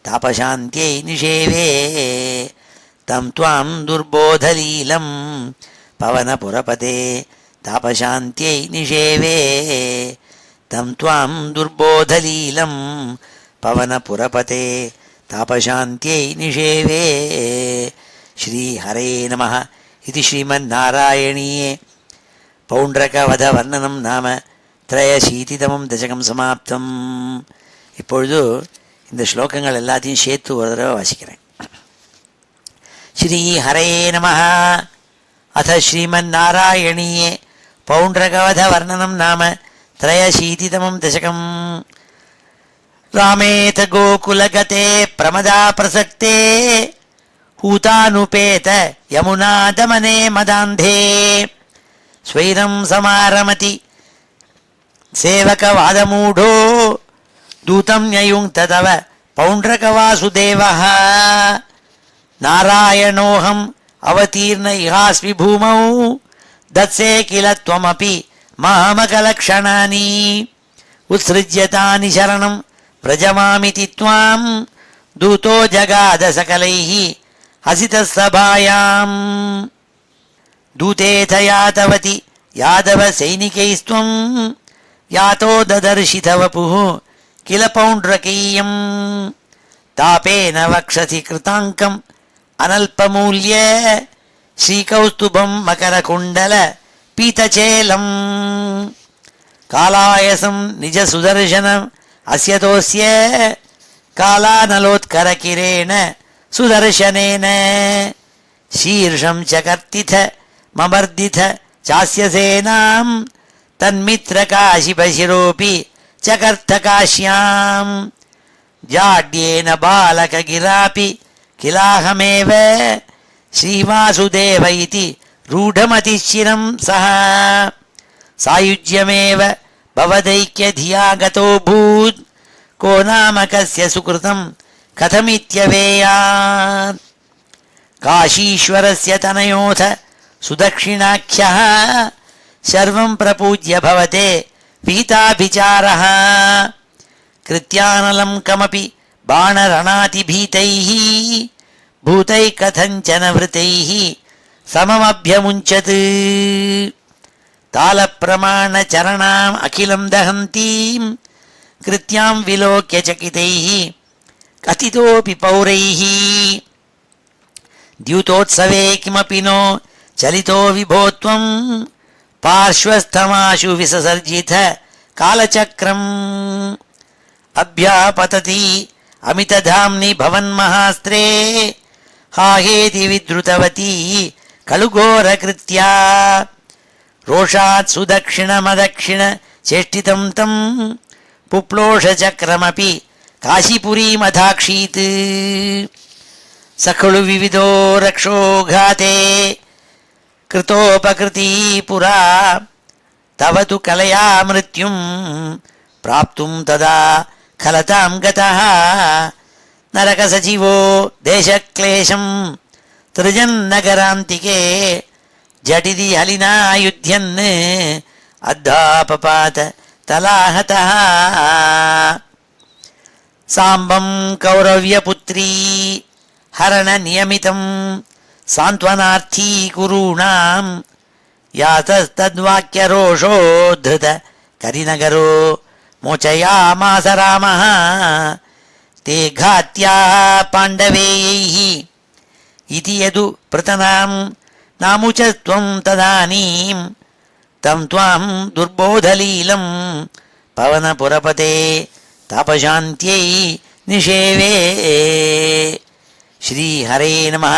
तापशान्त्यै निषेवे तं त्वां दुर्बोधलीलं पवनपुरपते तापशान्त्यै निषेवे तं त्वां दुर्बोधलीलं पवनपुरपते तापशान्त्यै निषेवे श्रीहरे नमः इति श्रीमन्नारायणीये पौण्ड्रकवधवर्णनं नाम त्रयशीतितमं दशकं समाप्तम्. இப்பொழுது இந்த ஸ்லோகங்கள் எல்லாத்தையும் சேர்த்து ஒரு தடவை வாசிக்கிறேன். श्रीहरे नमः. अथ श्रीमन्नारायणीये पौण्ड्रकवधवर्णनं नाम त्रयशीतितमं दशकम्. रामेत गोकुलगते प्रमदा प्रसक्ते हूतानुपेत यमुना दमने मदान्धे स्वैरं समारमति सेवकवादमूढो दूतं न्ययुङ्क्त तव पौण्ड्रकवासुदेवः. नारायणोऽहम् अवतीर्ण इहास्मि भूमौ दत्से किल त्वमपि मामकलक्षणानि उत्सृज्यतानि शरणं व्रजमामिति त्वां दूतो जगाद सकलैः हसितसभायां दूतेथ यातवति यादव सैनिकैस्त्वं यातो ददर्शि तव वपुः किल पौण्ड्रकीयं तापेन वक्षसि कृताङ्कम् अनल्पमूल्य श्रीकौस्तुभं मकरकुण्डल पीतचेलम् कालायसं निज सुदर्शनम् अस्यतोऽस्य कालानलोत्करकिरेण सुदर्शनेन शीर्षं च कर्तिथ ममर्दिथ चास्य सेनां तन्मित्रकाशिपशिरोऽपि चकर्तकाश्यां जाड्येन बालकगिरापि किलाहमेव श्रीवासुदेव इति रूढमतिशिरं सः सायुज्यमेव भवदैक्यधिया गतोऽभूत् को नाम कस्य सुकृतं कथमित्यवेयात् काशीश्वरस्य तनयोऽथ सुदक्षिणाख्यः सर्वं प्रपूज्य भवते पीताभिचारः कृत्यानलं कमपि बाणरणातिभीतैः भूतैः कथञ्चन वृतैः सममभ्यमुञ्चत् तालप्रमाणचरणाम् अखिलं दहन्तीं कृत्यां विलोक्य चकितैः कथितोऽपि पौरैः द्यूतोत्सवे किमपि नो चलितो विभो त्वं पार्श्वस्थमाशु विससर्जित कालचक्रम् अभ्यापतति अमितधाम्नि भवन्महास्त्रे हाहेति विद्रुतवती कलुघोरकृत्या रोषात् सुदक्षिणमदक्षिण चेष्टितं तं पुप्लोषचक्रमपि काशीपुरीमधाक्षीत् स खलु विविधो रक्षोघाते कृतोपकृती पुरा तव तु कलया मृत्युं प्राप्तुं तदा खलतां गतः नरकसचिवो देशक्लेशं तृजन्नगरान्तिके झटिति हलिना युध्यन् अद्धापपात तलाहतः साम्बं कौरव्यपुत्री हरणनियमितं सान्त्वनार्थी कुरूणां यातस्तद्वाक्यरोषोद्धृत करिनगरो मोचयामास रामः ते घात्याः पाण्डवेयैः इति यदु पृतनां नामुच त्वं तदानीं तं त्वां दुर्बोधलीलं पवनपुरपते तापशान्त्यै निषेवे श्रीहरे नमः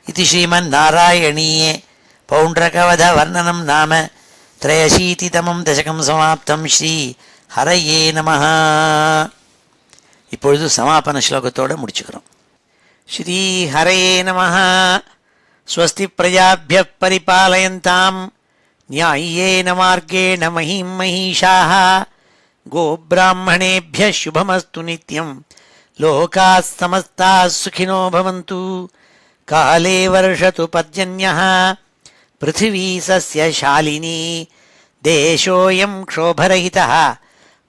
इति श्रीमन्नारायणीये पौण्ड्रकवधवर्णनं नाम 83तमं दशकं समाप्तं श्री ஹரையே நமஹ. இப்பொழுது சமாபன ஸ்லோகத்தோடு முடிச்சுக்கிறோம். ஸ்ரீ ஹரையே நமஹ. ஸ்வஸ்தி பிரஜாபிய பரிபாலயந்தாம் ந்யாயேன மார்கேண மஹீம் மஹீஷாः கோப்ராஹ்மணேभ्य शुभमस्तु नित्यं लोकाः समस्ताः सुखिनो भवन्तु. काले वर्षतु पर्जन्यः पृथिवी सस्यशालिनी देशोऽयं क्षोभरहितः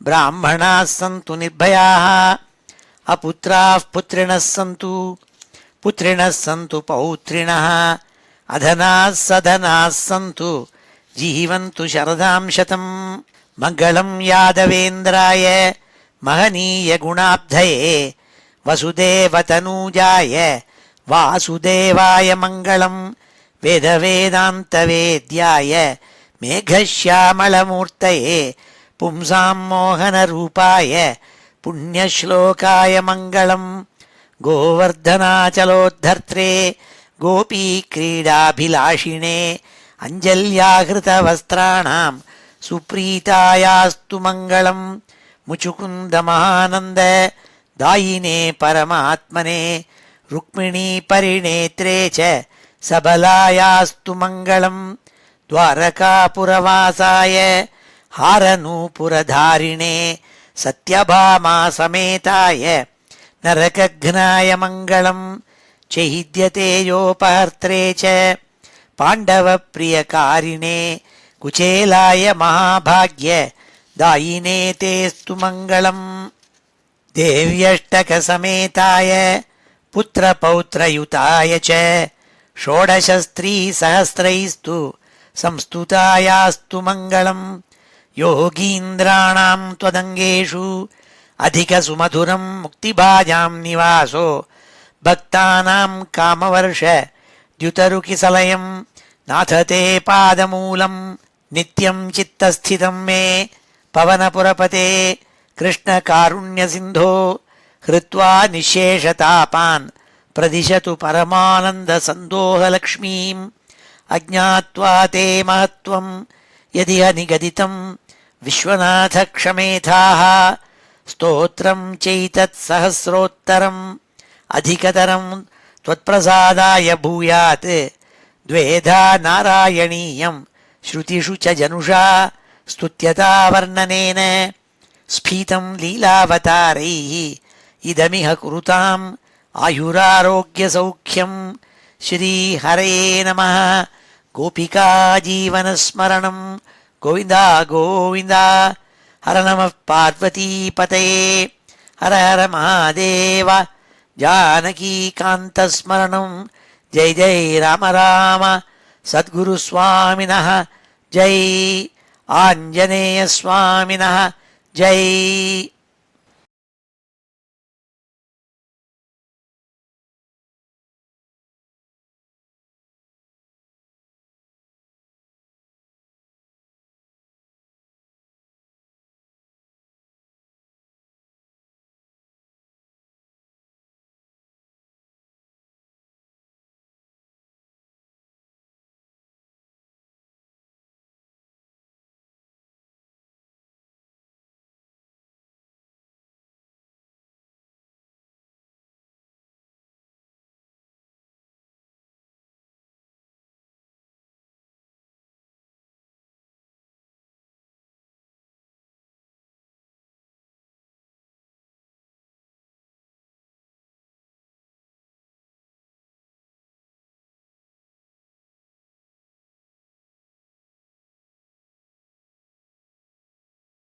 ब्राह्मणाः सन्तु निर्भयाः अपुत्राः पुत्रिणः सन्तु पुत्रिणः सन्तु पौत्रिणः अधनाः सधनाः सन्तु जीवन्तु शरदां शतं. मङ्गलं यादवेन्द्राय महनीय गुणाब्धये वसुदेवतनूजाय वासुदेवाय मङ्गलं वेदवेदान्तवेद्याय मेघश्यामलमूर्तये पुंसां मोहनरूपाय पुण्यश्लोकाय मङ्गलं गोवर्धनाचलोद्धर्त्रे गोपीक्रीडाभिलाषिणे अञ्जल्याहृतवस्त्राणां सुप्रीतायास्तु मङ्गलं मुचुकुन्दमहानन्द दायिने परमात्मने रुक्मिणी परिणेत्रे च सबलायास्तु मङ्गलं द्वारकापुरवासाय हारनूपुरधारिणे सत्यभामा समेताय नरकघ्नाय मङ्गलं चैद्यतेजोपहर्त्रे च पाण्डवप्रियकारिणे कुचेलाय महाभाग्य दायिने तेस्तु मङ्गलं देव्यष्टकसमेताय पुत्रपौत्रयुताय च षोडशस्त्रीसहस्रैस्तु संस्तुतायास्तु मङ्गलम् योगीन्द्राणां त्वदङ्गेषु अधिकसुमधुरं मुक्तिभाजां निवासो भक्तानां कामवर्ष द्युतरुकिसलयं नाथ ते पादमूलं नित्यं चित्तस्थितं मे पवनपुरपते कृष्णकारुण्यसिन्धो हृत्वा निःशेषतापान् प्रदिशतु परमानन्दसन्दोहलक्ष्मीम् अज्ञात्वा ते महत्त्वं यदिह निगदितं विश्वनाथ क्षमेथाः स्तोत्रं चैतत्सहस्रोत्तरम् अधिकतरं त्वत्प्रसादाय भूयात् द्वेधा नारायणीयं श्रुतिषु च जनुषा स्तुत्यता वर्णनेन स्फीतं लीलावतारैः इदमिह कुरुताम् आयुरारोग्यसौख्यं श्रीहरे नमः गोपिका जीवनस्मरणं गोविन्द गोविन्द हर नमः पार्वतीपतये हर हर महादेव जानकीकान्तस्मरणं जय जय राम राम सद्गुरुस्वामिनः जय आञ्जनेयस्वामिनः जय।